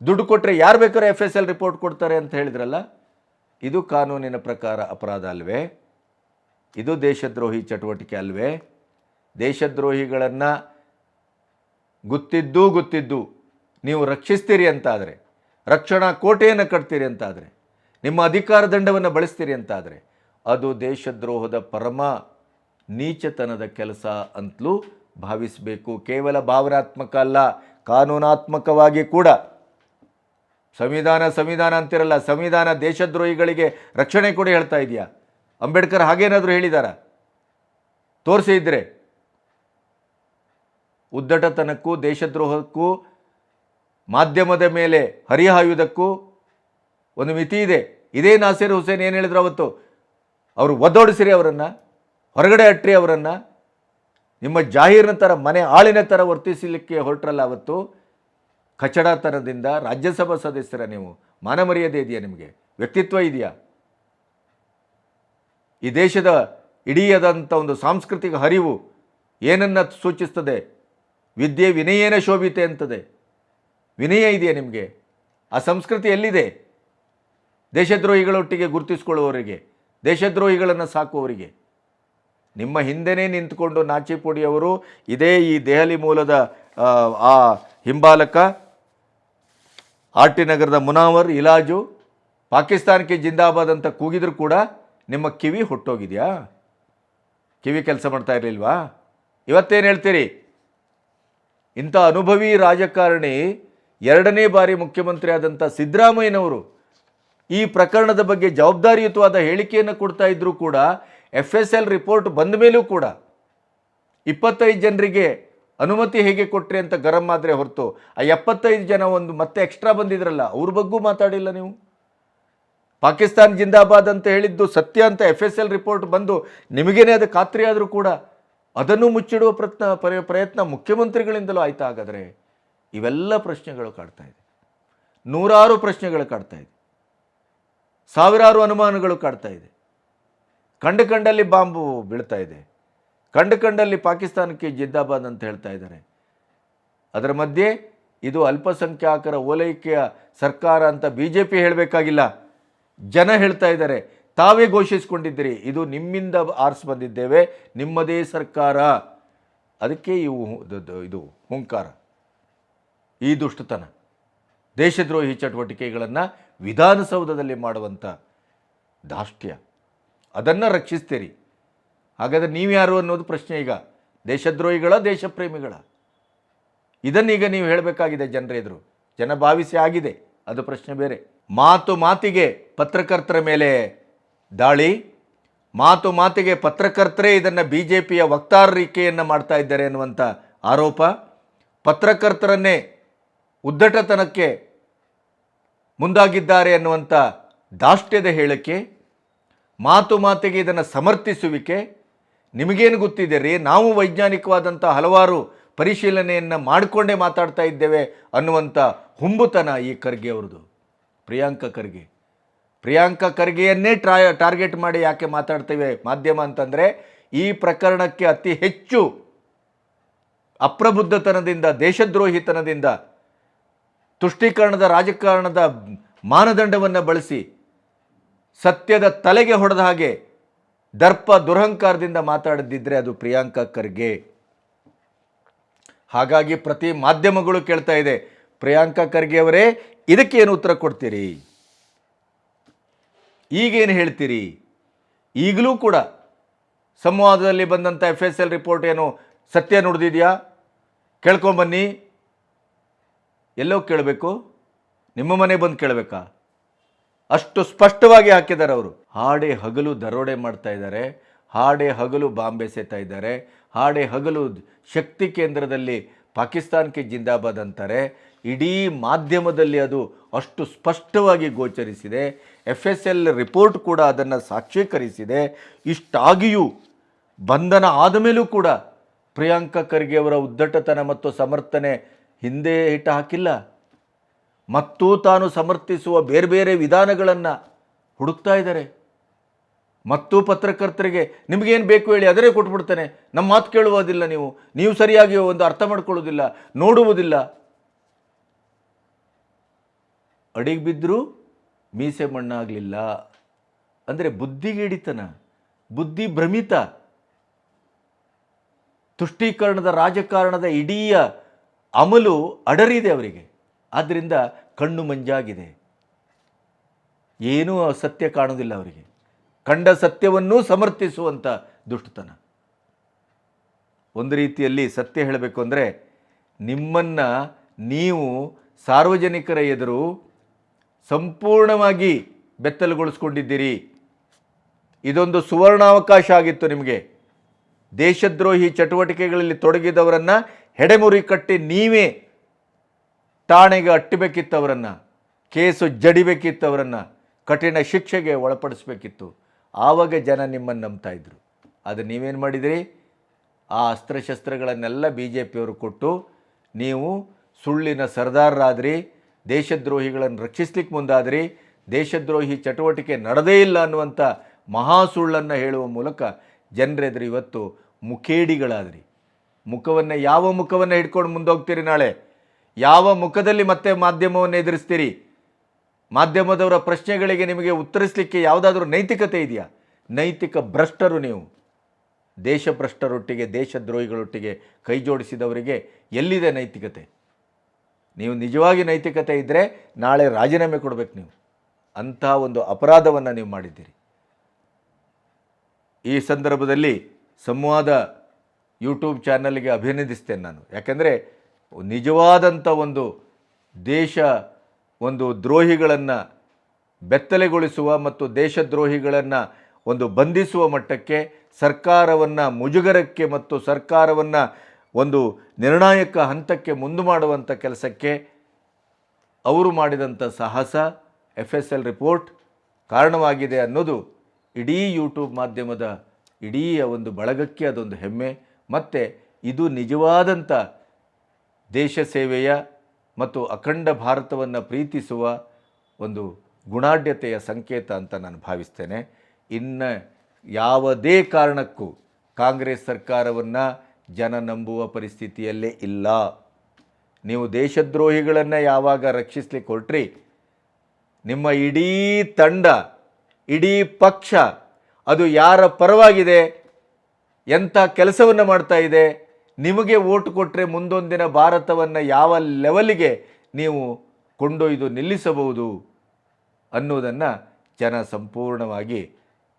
ದುಡ್ಡು ಕೊಟ್ಟರೆ ಯಾರು ಬೇಕಾದ್ರೆ FSL ರಿಪೋರ್ಟ್ ಕೊಡ್ತಾರೆ ಅಂತ ಹೇಳಿದ್ರಲ್ಲ. ಇದು ಕಾನೂನಿನ ಪ್ರಕಾರ ಅಪರಾಧ ಅಲ್ವೇ? ಇದು ದೇಶದ್ರೋಹಿ ಚಟುವಟಿಕೆ ಅಲ್ವೇ? ದೇಶದ್ರೋಹಿಗಳನ್ನು ಗೊತ್ತಿದ್ದು ನೀವು ರಕ್ಷಿಸ್ತೀರಿ ಅಂತಾದರೆ, ರಕ್ಷಣಾ ಕೋಟೆಯನ್ನು ಕಟ್ತೀರಿ ಅಂತಾದರೆ, ನಿಮ್ಮ ಅಧಿಕಾರ ದಂಡವನ್ನು ಬಳಸ್ತೀರಿ ಅಂತಾದರೆ ಅದು ದೇಶದ್ರೋಹದ ಪರಮ ನೀಚತನದ ಕೆಲಸ ಅಂತಲೂ ಭಾವಿಸಬೇಕು. ಕೇವಲ ಭಾವನಾತ್ಮಕ ಅಲ್ಲ, ಕಾನೂನಾತ್ಮಕವಾಗಿ ಕೂಡ. ಸಂವಿಧಾನ ಅಂತಿರಲ್ಲ, ಸಂವಿಧಾನ ದೇಶದ್ರೋಹಿಗಳಿಗೆ ರಕ್ಷಣೆ ಕೂಡ ಹೇಳ್ತಾ ಇದೆಯಾ? ಅಂಬೇಡ್ಕರ್ ಹಾಗೇನಾದರೂ ಹೇಳಿದಾರ? ತೋರಿಸಿ ಇದ್ದರೆ. ಉದ್ದಟತನಕ್ಕೂ ದೇಶದ್ರೋಹಕ್ಕೂ ಮಾಧ್ಯಮದ ಮೇಲೆ ಹರಿಹಾಯುವುದಕ್ಕೂ ಒಂದು ಮಿತಿ ಇದೆ. ಇದೇ ನಾಸೀರ್ ಹುಸೇನ್ ಏನು ಹೇಳಿದ್ರು ಅವತ್ತು? ಅವರು ಒದ್ದೋಡಿಸಿರಿ, ಅವರನ್ನು ಹೊರಗಡೆ ಅಟ್ರಿ, ಅವರನ್ನು ನಿಮ್ಮ ಜಾಹೀರಿನ ಥರ, ಮನೆ ಆಳಿನ ಥರ ವರ್ತಿಸಲಿಕ್ಕೆ ಹೊರಟ್ರಲ್ಲ ಅವತ್ತು. ಕಚಡತನದಿಂದ ರಾಜ್ಯಸಭಾ ಸದಸ್ಯರ ನೀವು ಮಾನಮರ್ಯಾದೆ ಇದೆಯಾ? ನಿಮಗೆ ವ್ಯಕ್ತಿತ್ವ ಇದೆಯಾ? ಈ ದೇಶದ ಇಡೀಯಾದಂಥ ಒಂದು ಸಾಂಸ್ಕೃತಿಕ ಹರಿವು ಏನನ್ನು ಸೂಚಿಸ್ತದೆ? ವಿದ್ಯೆ ವಿನಯೇನ ಶೋಭಿತೆ ಅಂತದೆ. ವಿನಯ ಇದೆಯಾ ನಿಮಗೆ? ಆ ಸಂಸ್ಕೃತಿ ಎಲ್ಲಿದೆ? ದೇಶದ್ರೋಹಿಗಳೊಟ್ಟಿಗೆ ಗುರುತಿಸ್ಕೊಳ್ಳುವವರಿಗೆ, ದೇಶದ್ರೋಹಿಗಳನ್ನು ಸಾಕುವವರಿಗೆ. ನಿಮ್ಮ ಹಿಂದೆನೇ ನಿಂತುಕೊಂಡು ನಾಚಿಪುಡಿಯವರು, ಇದೇ ಈ ದೆಹಲಿ ಮೂಲದ ಆ ಹಿಂಬಾಲಕ RT ನಗರದ ಮುನಾವರ್ ಇಲಾಜು, ಪಾಕಿಸ್ತಾನಕ್ಕೆ ಜಿಂದಾಬಾದ್ ಅಂತ ಕೂಗಿದ್ರು ಕೂಡ ನಿಮ್ಮ ಕಿವಿ ಹೊಟ್ಟೋಗಿದೆಯಾ? ಕಿವಿ ಕೆಲಸ ಮಾಡ್ತಾ ಇರಲಿಲ್ವಾ? ಇವತ್ತೇನು ಹೇಳ್ತೀರಿ? ಇಂಥ ಅನುಭವಿ ರಾಜಕಾರಣಿ, 2ನೇ ಬಾರಿ ಮುಖ್ಯಮಂತ್ರಿ ಆದಂಥ ಸಿದ್ದರಾಮಯ್ಯನವರು ಈ ಪ್ರಕರಣದ ಬಗ್ಗೆ ಜವಾಬ್ದಾರಿಯುತವಾದ ಹೇಳಿಕೆಯನ್ನು ಕೊಡ್ತಾ ಇದ್ದರೂ ಕೂಡ FSL ರಿಪೋರ್ಟ್ ಬಂದ ಮೇಲೂ ಕೂಡ 25 ಜನರಿಗೆ ಅನುಮತಿ ಹೇಗೆ ಕೊಟ್ರಿ ಅಂತ ಗರಂ ಆದರೆ ಹೊರತು ಆ 75 ಜನ ಒಂದು ಮತ್ತೆ ಎಕ್ಸ್ಟ್ರಾ ಬಂದಿದ್ರಲ್ಲ ಅವ್ರ ಬಗ್ಗೂ ಮಾತಾಡಿಲ್ಲ ನೀವು. ಪಾಕಿಸ್ತಾನ್ ಜಿಂದಾಬಾದ್ ಅಂತ ಹೇಳಿದ್ದು ಸತ್ಯ ಅಂತ FSL ರಿಪೋರ್ಟ್ ಬಂದು ನಿಮಗೇನೆ ಅದು ಖಾತ್ರಿ ಆದರೂ ಕೂಡ ಅದನ್ನು ಮುಚ್ಚಿಡುವ ಪ್ರಯತ್ನ ಮುಖ್ಯಮಂತ್ರಿಗಳಿಂದಲೂ ಆಯ್ತಾ? ಹಾಗಾದರೆ ಇವೆಲ್ಲ ಪ್ರಶ್ನೆಗಳು ಕಾಡ್ತಾ ಇದೆ, ನೂರಾರು ಪ್ರಶ್ನೆಗಳು ಕಾಡ್ತಾ ಇದೆ, ಸಾವಿರಾರು ಅನುಮಾನಗಳು ಕಾಡ್ತಾ ಇದೆ. ಕಂಡಲ್ಲಿ ಬಾಂಬು ಬೀಳ್ತಾ ಇದೆ, ಕಂಡಲ್ಲಿ ಪಾಕಿಸ್ತಾನಕ್ಕೆ ಜಿಂದಾಬಾದ್ ಅಂತ ಹೇಳ್ತಾ ಇದ್ದಾರೆ. ಅದರ ಮಧ್ಯೆ ಇದು ಅಲ್ಪಸಂಖ್ಯಾತರ ಓಲೈಕೆಯ ಸರ್ಕಾರ ಅಂತ BJP ಹೇಳಬೇಕಾಗಿಲ್ಲ, ಜನ ಹೇಳ್ತಾ ಇದ್ದಾರೆ. ತಾವೇ ಘೋಷಿಸಿಕೊಂಡಿದ್ದೀರಿ ಇದು ನಿಮ್ಮಿಂದ ಆರಿಸಿ ಬಂದಿದ್ದೇವೆ, ನಿಮ್ಮದೇ ಸರ್ಕಾರ, ಅದಕ್ಕೆ ಇದು ಹುಂಕಾರ, ಈ ದುಷ್ಟತನ, ದೇಶದ್ರೋಹಿ ಚಟುವಟಿಕೆಗಳನ್ನು ವಿಧಾನಸೌಧದಲ್ಲಿ ಮಾಡುವಂಥ ದಾಷ್ಟ್ಯ, ಅದನ್ನು ರಕ್ಷಿಸ್ತೀರಿ. ಹಾಗಾದರೆ ನೀವು ಯಾರು ಅನ್ನೋದು ಪ್ರಶ್ನೆ. ಈಗ ದೇಶದ್ರೋಹಿಗಳ, ದೇಶಪ್ರೇಮಿಗಳ, ಇದನ್ನೀಗ ನೀವು ಹೇಳಬೇಕಾಗಿದೆ ಜನರ ಎದುರು. ಜನ ಭಾವಿಸಿ ಆಗಿದೆ, ಅದು ಪ್ರಶ್ನೆ ಬೇರೆ. ಮಾತಿಗೆ ಪತ್ರಕರ್ತರ ಮೇಲೆ ದಾಳಿ, ಮಾತಿಗೆ ಪತ್ರಕರ್ತರೇ ಇದನ್ನು BJPಯ ವಕ್ತಾರರಿಕೆಯನ್ನು ಮಾಡ್ತಾ ಇದ್ದಾರೆ ಅನ್ನುವಂಥ ಆರೋಪ, ಪತ್ರಕರ್ತರನ್ನೇ ಉದ್ದಟತನಕ್ಕೆ ಮುಂದಾಗಿದ್ದಾರೆ ಅನ್ನುವಂಥ ದಾಷ್ಟ್ಯದ ಹೇಳಿಕೆ, ಮಾತಿಗೆ ಇದನ್ನು ಸಮರ್ಥಿಸುವಿಕೆ. ನಿಮಗೇನು ಗೊತ್ತಿದೆ ರೀ, ನಾವು ವೈಜ್ಞಾನಿಕವಾದಂಥ ಹಲವಾರು ಪರಿಶೀಲನೆಯನ್ನು ಮಾಡಿಕೊಂಡೇ ಮಾತಾಡ್ತಾ ಇದ್ದೇವೆ ಅನ್ನುವಂಥ ಹುಂಬುತನ ಈ ಖರ್ಗೆ ಅವ್ರದ್ದು. ಪ್ರಿಯಾಂಕಾ ಖರ್ಗೆಯನ್ನೇ ಟಾರ್ಗೆಟ್ ಮಾಡಿ ಯಾಕೆ ಮಾತಾಡ್ತೇವೆ ಮಾಧ್ಯಮ ಅಂತಂದರೆ, ಈ ಪ್ರಕರಣಕ್ಕೆ ಅತಿ ಹೆಚ್ಚು ಅಪ್ರಬುದ್ಧತನದಿಂದ, ದೇಶದ್ರೋಹಿತನದಿಂದ, ತುಷ್ಟೀಕರಣದ ರಾಜಕಾರಣದ ಮಾನದಂಡವನ್ನು ಬಳಸಿ ಸತ್ಯದ ತಲೆಗೆ ಹೊಡೆದ ಹಾಗೆ ದರ್ಪ ದುರಹಂಕಾರದಿಂದ ಮಾತಾಡದಿದ್ದರೆ ಅದು ಪ್ರಿಯಾಂಕಾ ಖರ್ಗೆ. ಹಾಗಾಗಿ ಪ್ರತಿ ಮಾಧ್ಯಮಗಳು ಕೇಳ್ತಾ ಇದೆ, ಪ್ರಿಯಾಂಕಾ ಖರ್ಗೆ ಅವರೇ ಇದಕ್ಕೇನು ಉತ್ತರ ಕೊಡ್ತೀರಿ, ಈಗೇನು ಹೇಳ್ತೀರಿ? ಈಗಲೂ ಕೂಡ ಸಂವಾದದಲ್ಲಿ ಬಂದಂಥ FSL ರಿಪೋರ್ಟ್ ಏನು ಸತ್ಯ ನುಡಿದಿದೆಯಾ? ಕೇಳ್ಕೊಂಬನ್ನಿ. ಎಲ್ಲೋ ಕೇಳಬೇಕು? ನಿಮ್ಮ ಮನೆ ಬಂದು ಕೇಳಬೇಕಾ? ಅಷ್ಟು ಸ್ಪಷ್ಟವಾಗಿ ಹಾಕಿದ್ದಾರೆ ಅವರು. ಹಾಡೇ ಹಗಲು ದರೋಡೆ ಮಾಡ್ತಾ ಇದ್ದಾರೆ, ಹಾಡೇ ಹಗಲು ಬಾಂಬೆ ಎಸೆತಾ ಇದ್ದಾರೆ, ಹಾಡೇ ಹಗಲು ಶಕ್ತಿ ಕೇಂದ್ರದಲ್ಲಿ ಪಾಕಿಸ್ತಾನಕ್ಕೆ ಜಿಂದಾಬಾದ್ ಅಂತಾರೆ. ಇಡೀ ಮಾಧ್ಯಮದಲ್ಲಿ ಅದು ಅಷ್ಟು ಸ್ಪಷ್ಟವಾಗಿ ಗೋಚರಿಸಿದೆ. FSL ರಿಪೋರ್ಟ್ ಕೂಡ ಅದನ್ನು ಸಾಕ್ಷೀಕರಿಸಿದೆ. ಇಷ್ಟಾಗಿಯೂ ಬಂಧನ ಆದ ಮೇಲೂ ಕೂಡ ಪ್ರಿಯಾಂಕಾ ಖರ್ಗೆ ಅವರ ಉದ್ದಟತನ ಮತ್ತು ಸಮರ್ಥನೆ ಹಿಂದೆ ಹಿಟ್ಟು ಹಾಕಿಲ್ಲ. ಮತ್ತು ತಾನು ಸಮರ್ಥಿಸುವ ಬೇರೆ ಬೇರೆ ವಿಧಾನಗಳನ್ನು ಹುಡುಕ್ತಾ ಇದ್ದಾರೆ. ಮತ್ತು ಪತ್ರಕರ್ತರಿಗೆ ನಿಮಗೇನು ಬೇಕು ಹೇಳಿ ಅದನ್ನೇ ಕೊಟ್ಬಿಡ್ತಾನೆ, ನಮ್ಮ ಮಾತು ಕೇಳುವುದಿಲ್ಲ, ನೀವು ಸರಿಯಾಗಿ ಒಂದು ಅರ್ಥ ಮಾಡ್ಕೊಳ್ಳೋದಿಲ್ಲ, ನೋಡುವುದಿಲ್ಲ. ಅಡಿಗೆ ಬಿದ್ದರೂ ಮೀಸೆ ಮಣ್ಣಾಗಲಿಲ್ಲ ಅಂದರೆ ಬುದ್ಧಿಗೇಡಿತನ, ಬುದ್ಧಿ ಭ್ರಮಿತ, ತುಷ್ಟೀಕರಣದ ರಾಜಕಾರಣದ ಇಡೀ ಅಮಲು ಅಡರಿದೆ ಅವರಿಗೆ. ಆದ್ದರಿಂದ ಕಣ್ಣು ಮಂಜಾಗಿದೆ, ಏನೂ ಸತ್ಯ ಕಾಣುವುದಿಲ್ಲ ಅವರಿಗೆ. ಕಂಡ ಸತ್ಯವನ್ನೂ ಸಮರ್ಥಿಸುವಂಥ ದುಷ್ಟತನ. ಒಂದು ರೀತಿಯಲ್ಲಿ ಸತ್ಯ ಹೇಳಬೇಕು ಅಂದರೆ, ನಿಮ್ಮನ್ನು ನೀವು ಸಾರ್ವಜನಿಕರ ಎದುರು ಸಂಪೂರ್ಣವಾಗಿ ಬೆತ್ತಲುಗೊಳಿಸ್ಕೊಂಡಿದ್ದೀರಿ. ಇದೊಂದು ಸುವರ್ಣಾವಕಾಶ ಆಗಿತ್ತು ನಿಮಗೆ. ದೇಶದ್ರೋಹಿ ಚಟುವಟಿಕೆಗಳಲ್ಲಿ ತೊಡಗಿದವರನ್ನು ಹೆಡೆಮುರಿ ಕಟ್ಟಿ ನೀವೇ ಠಾಣೆಗೆ ಅಟ್ಟಬೇಕಿತ್ತವರನ್ನು, ಕೇಸು ಜಡಿಬೇಕಿತ್ತವರನ್ನು, ಕಠಿಣ ಶಿಕ್ಷೆಗೆ ಒಳಪಡಿಸಬೇಕಿತ್ತು. ಆವಾಗ ಜನ ನಿಮ್ಮನ್ನು ನಂಬ್ತಾ ಇದ್ರು. ಅದು ನೀವೇನು ಮಾಡಿದಿರಿ? ಆ ಅಸ್ತ್ರಶಸ್ತ್ರಗಳನ್ನೆಲ್ಲ BJPಯವರು ಕೊಟ್ಟು ನೀವು ಸುಳ್ಳಿನ ಸರ್ದಾರರಾದ್ರಿ, ದೇಶದ್ರೋಹಿಗಳನ್ನು ರಕ್ಷಿಸ್ಲಿಕ್ಕೆ ಮುಂದಾದ್ರಿ, ದೇಶದ್ರೋಹಿ ಚಟುವಟಿಕೆ ನಡೆದೇ ಇಲ್ಲ ಅನ್ನುವಂಥ ಮಹಾ ಸುಳ್ಳನ್ನು ಹೇಳುವ ಮೂಲಕ ಜನರೆದುರು ಇವತ್ತು ಮುಖೇಡಿಗಳಾದ್ರಿ. ಯಾವ ಮುಖವನ್ನು ಹಿಡ್ಕೊಂಡು ಮುಂದೋಗ್ತೀರಿ? ನಾಳೆ ಯಾವ ಮುಖದಲ್ಲಿ ಮತ್ತೆ ಮಾಧ್ಯಮವನ್ನು ಎದುರಿಸ್ತೀರಿ? ಮಾಧ್ಯಮದವರ ಪ್ರಶ್ನೆಗಳಿಗೆ ನಿಮಗೆ ಉತ್ತರಿಸಲಿಕ್ಕೆ ಯಾವುದಾದ್ರೂ ನೈತಿಕತೆ ಇದೆಯಾ? ನೈತಿಕ ಭ್ರಷ್ಟರು ನೀವು. ದೇಶಭ್ರಷ್ಟರೊಟ್ಟಿಗೆ, ದೇಶದ್ರೋಹಿಗಳೊಟ್ಟಿಗೆ ಕೈ ಜೋಡಿಸಿದವರಿಗೆ ಎಲ್ಲಿದೆ ನೈತಿಕತೆ? ನೀವು ನಿಜವಾಗಿ ನೈತಿಕತೆ ಇದ್ದರೆ ನಾಳೆ ರಾಜೀನಾಮೆ ಕೊಡಬೇಕು ನೀವು. ಅಂಥ ಒಂದು ಅಪರಾಧವನ್ನು ನೀವು ಮಾಡಿದ್ದೀರಿ. ಈ ಸಂದರ್ಭದಲ್ಲಿ ಸಂವಾದ ಯೂಟ್ಯೂಬ್ ಚಾನಲ್ಗೆ ಅಭಿನಂದಿಸ್ತೇನೆ ನಾನು. ಯಾಕೆಂದರೆ ನಿಜವಾದಂಥ ಒಂದು ದೇಶ ಒಂದು ದ್ರೋಹಿಗಳನ್ನು ಬೆತ್ತಲೆಗೊಳಿಸುವ ಮತ್ತು ದೇಶದ್ರೋಹಿಗಳನ್ನು ಒಂದು ಬಂಧಿಸುವ ಮಟ್ಟಕ್ಕೆ ಸರ್ಕಾರವನ್ನು ಮುಜುಗರಕ್ಕೆ ಮತ್ತು ಸರ್ಕಾರವನ್ನು ಒಂದು ನಿರ್ಣಾಯಕ ಹಂತಕ್ಕೆ ಮುಂದೆ ಮಾಡುವಂಥ ಕೆಲಸಕ್ಕೆ ಅವರು ಮಾಡಿದಂಥ ಸಾಹಸ FSL ರಿಪೋರ್ಟ್ ಕಾರಣವಾಗಿದೆ ಅನ್ನೋದು ಇಡೀ ಯೂಟ್ಯೂಬ್ ಮಾಧ್ಯಮದ ಇಡೀ ಒಂದು ಬಳಗಕ್ಕೆ ಅದೊಂದು ಹೆಮ್ಮೆ. ಮತ್ತು ಇದು ನಿಜವಾದಂಥ ದೇಶ ಸೇವೆಯ ಮತ್ತು ಅಖಂಡ ಭಾರತವನ್ನು ಪ್ರೀತಿಸುವ ಒಂದು ಗುಣಾಢ್ಯತೆಯ ಸಂಕೇತ ಅಂತ ನಾನು ಭಾವಿಸ್ತೇನೆ. ಇನ್ನು ಯಾವುದೇ ಕಾರಣಕ್ಕೂ ಕಾಂಗ್ರೆಸ್ ಸರ್ಕಾರವನ್ನು ಜನ ನಂಬುವ ಪರಿಸ್ಥಿತಿಯಲ್ಲೇ ಇಲ್ಲ. ನೀವು ದೇಶದ್ರೋಹಿಗಳನ್ನು ಯಾವಾಗ ರಕ್ಷಿಸ್ಲಿಕ್ಕೆ ಹೊರಟ್ರಿ, ನಿಮ್ಮ ಇಡೀ ತಂಡ, ಇಡೀ ಪಕ್ಷ ಅದು ಯಾರ ಪರವಾಗಿದೆ, ಎಂಥ ಕೆಲಸವನ್ನು ಮಾಡ್ತಾ ಇದೆ, ನಿಮಗೆ ಓಟ್ ಕೊಟ್ಟರೆ ಮುಂದೊಂದಿನ ಭಾರತವನ್ನು ಯಾವ ಲೆವೆಲ್ಗೆ ನೀವು ಕೊಂಡೊಯ್ದು ನಿಲ್ಲಿಸಬಹುದು ಅನ್ನೋದನ್ನು ಜನ ಸಂಪೂರ್ಣವಾಗಿ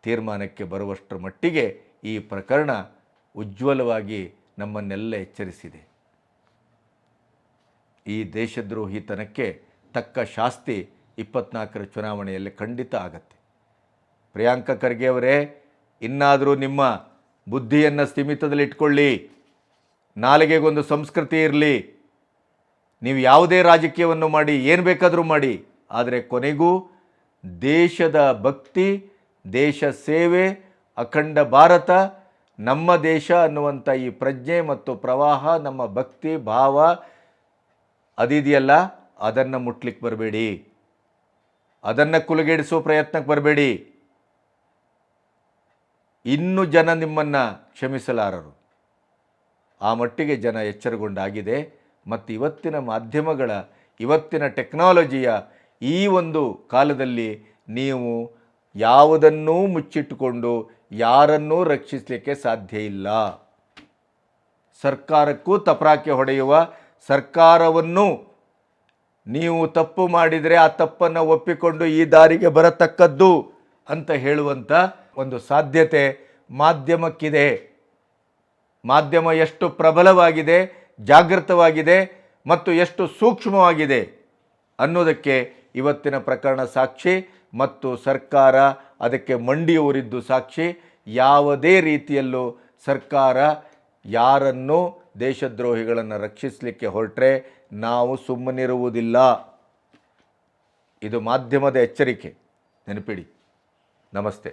ತೀರ್ಮಾನಕ್ಕೆ ಬರುವಷ್ಟರ ಮಟ್ಟಿಗೆ ಈ ಪ್ರಕರಣ ಉಜ್ವಲವಾಗಿ ನಮ್ಮನ್ನೆಲ್ಲ ಎಚ್ಚರಿಸಿದೆ. ಈ ದೇಶದ್ರೋಹಿತನಕ್ಕೆ ತಕ್ಕ ಶಾಸ್ತಿ 24ರ ಚುನಾವಣೆಯಲ್ಲಿ ಖಂಡಿತ ಆಗತ್ತೆ. ಪ್ರಿಯಾಂಕ ಖರ್ಗೆ ಅವರೇ, ಇನ್ನಾದರೂ ನಿಮ್ಮ ಬುದ್ಧಿಯನ್ನು ಸ್ಥಿಮಿತದಲ್ಲಿಟ್ಕೊಳ್ಳಿ. ನಾಲಿಗೆಗೊಂದು ಸಂಸ್ಕೃತಿ ಇರಲಿ. ನೀವು ಯಾವುದೇ ರಾಜಕೀಯವನ್ನು ಮಾಡಿ, ಏನು ಬೇಕಾದರೂ ಮಾಡಿ, ಆದರೆ ಕೊನೆಗೂ ದೇಶದ ಭಕ್ತಿ, ದೇಶ ಸೇವೆ, ಅಖಂಡ ಭಾರತ, ನಮ್ಮ ದೇಶ ಅನ್ನುವಂಥ ಈ ಪ್ರಜ್ಞೆ ಮತ್ತು ಪ್ರವಾಹ, ನಮ್ಮ ಭಕ್ತಿ ಭಾವ ಅದಿದೆಯಲ್ಲ, ಅದನ್ನು ಮುಟ್ಲಿಕ್ಕೆ ಬರಬೇಡಿ, ಅದನ್ನು ಕುಲುಗೆಡಿಸೋ ಪ್ರಯತ್ನಕ್ಕೆ ಬರಬೇಡಿ. ಇನ್ನೂ ಜನ ನಿಮ್ಮನ್ನು ಕ್ಷಮಿಸಲಾರರು. ಆ ಮಟ್ಟಿಗೆ ಜನ ಎಚ್ಚರಗೊಂಡಾಗಿದೆ. ಮತ್ತು ಇವತ್ತಿನ ಮಾಧ್ಯಮಗಳ, ಇವತ್ತಿನ ಟೆಕ್ನಾಲಜಿಯ ಈ ಒಂದು ಕಾಲದಲ್ಲಿ ನೀವು ಯಾವುದನ್ನೂ ಮುಚ್ಚಿಟ್ಟುಕೊಂಡು ಯಾರನ್ನೂ ರಕ್ಷಿಸಲಿಕ್ಕೆ ಸಾಧ್ಯ ಇಲ್ಲ. ಸರ್ಕಾರಕ್ಕೂ ತಪರಾಕೆ ಹೊಡೆಯುವ, ಸರ್ಕಾರವನ್ನು ನೀವು ತಪ್ಪು ಮಾಡಿದರೆ ಆ ತಪ್ಪನ್ನು ಒಪ್ಪಿಕೊಂಡು ಈ ದಾರಿಗೆ ಬರತಕ್ಕದ್ದು ಅಂತ ಹೇಳುವಂಥ ಒಂದು ಸಾಧ್ಯತೆ ಮಾಧ್ಯಮಕ್ಕಿದೆ. ಮಾಧ್ಯಮ ಎಷ್ಟು ಪ್ರಬಲವಾಗಿದೆ, ಜಾಗೃತವಾಗಿದೆ ಮತ್ತು ಎಷ್ಟು ಸೂಕ್ಷ್ಮವಾಗಿದೆ ಅನ್ನೋದಕ್ಕೆ ಇವತ್ತಿನ ಪ್ರಕರಣ ಸಾಕ್ಷಿ. ಮತ್ತು ಸರ್ಕಾರ ಅದಕ್ಕೆ ಮಂಡಿಯೂರಿದ್ದು ಸಾಕ್ಷಿ. ಯಾವುದೇ ರೀತಿಯಲ್ಲೂ ಸರ್ಕಾರ ಯಾರನ್ನೂ ದೇಶದ್ರೋಹಿಗಳನ್ನು ರಕ್ಷಿಸಲಿಕ್ಕೆ ಹೊರಟ್ರೆ ನಾವು ಸುಮ್ಮನಿರುವುದಿಲ್ಲ. ಇದು ಮಾಧ್ಯಮದ ಎಚ್ಚರಿಕೆ, ನೆನಪಿಡಿ. ನಮಸ್ತೆ.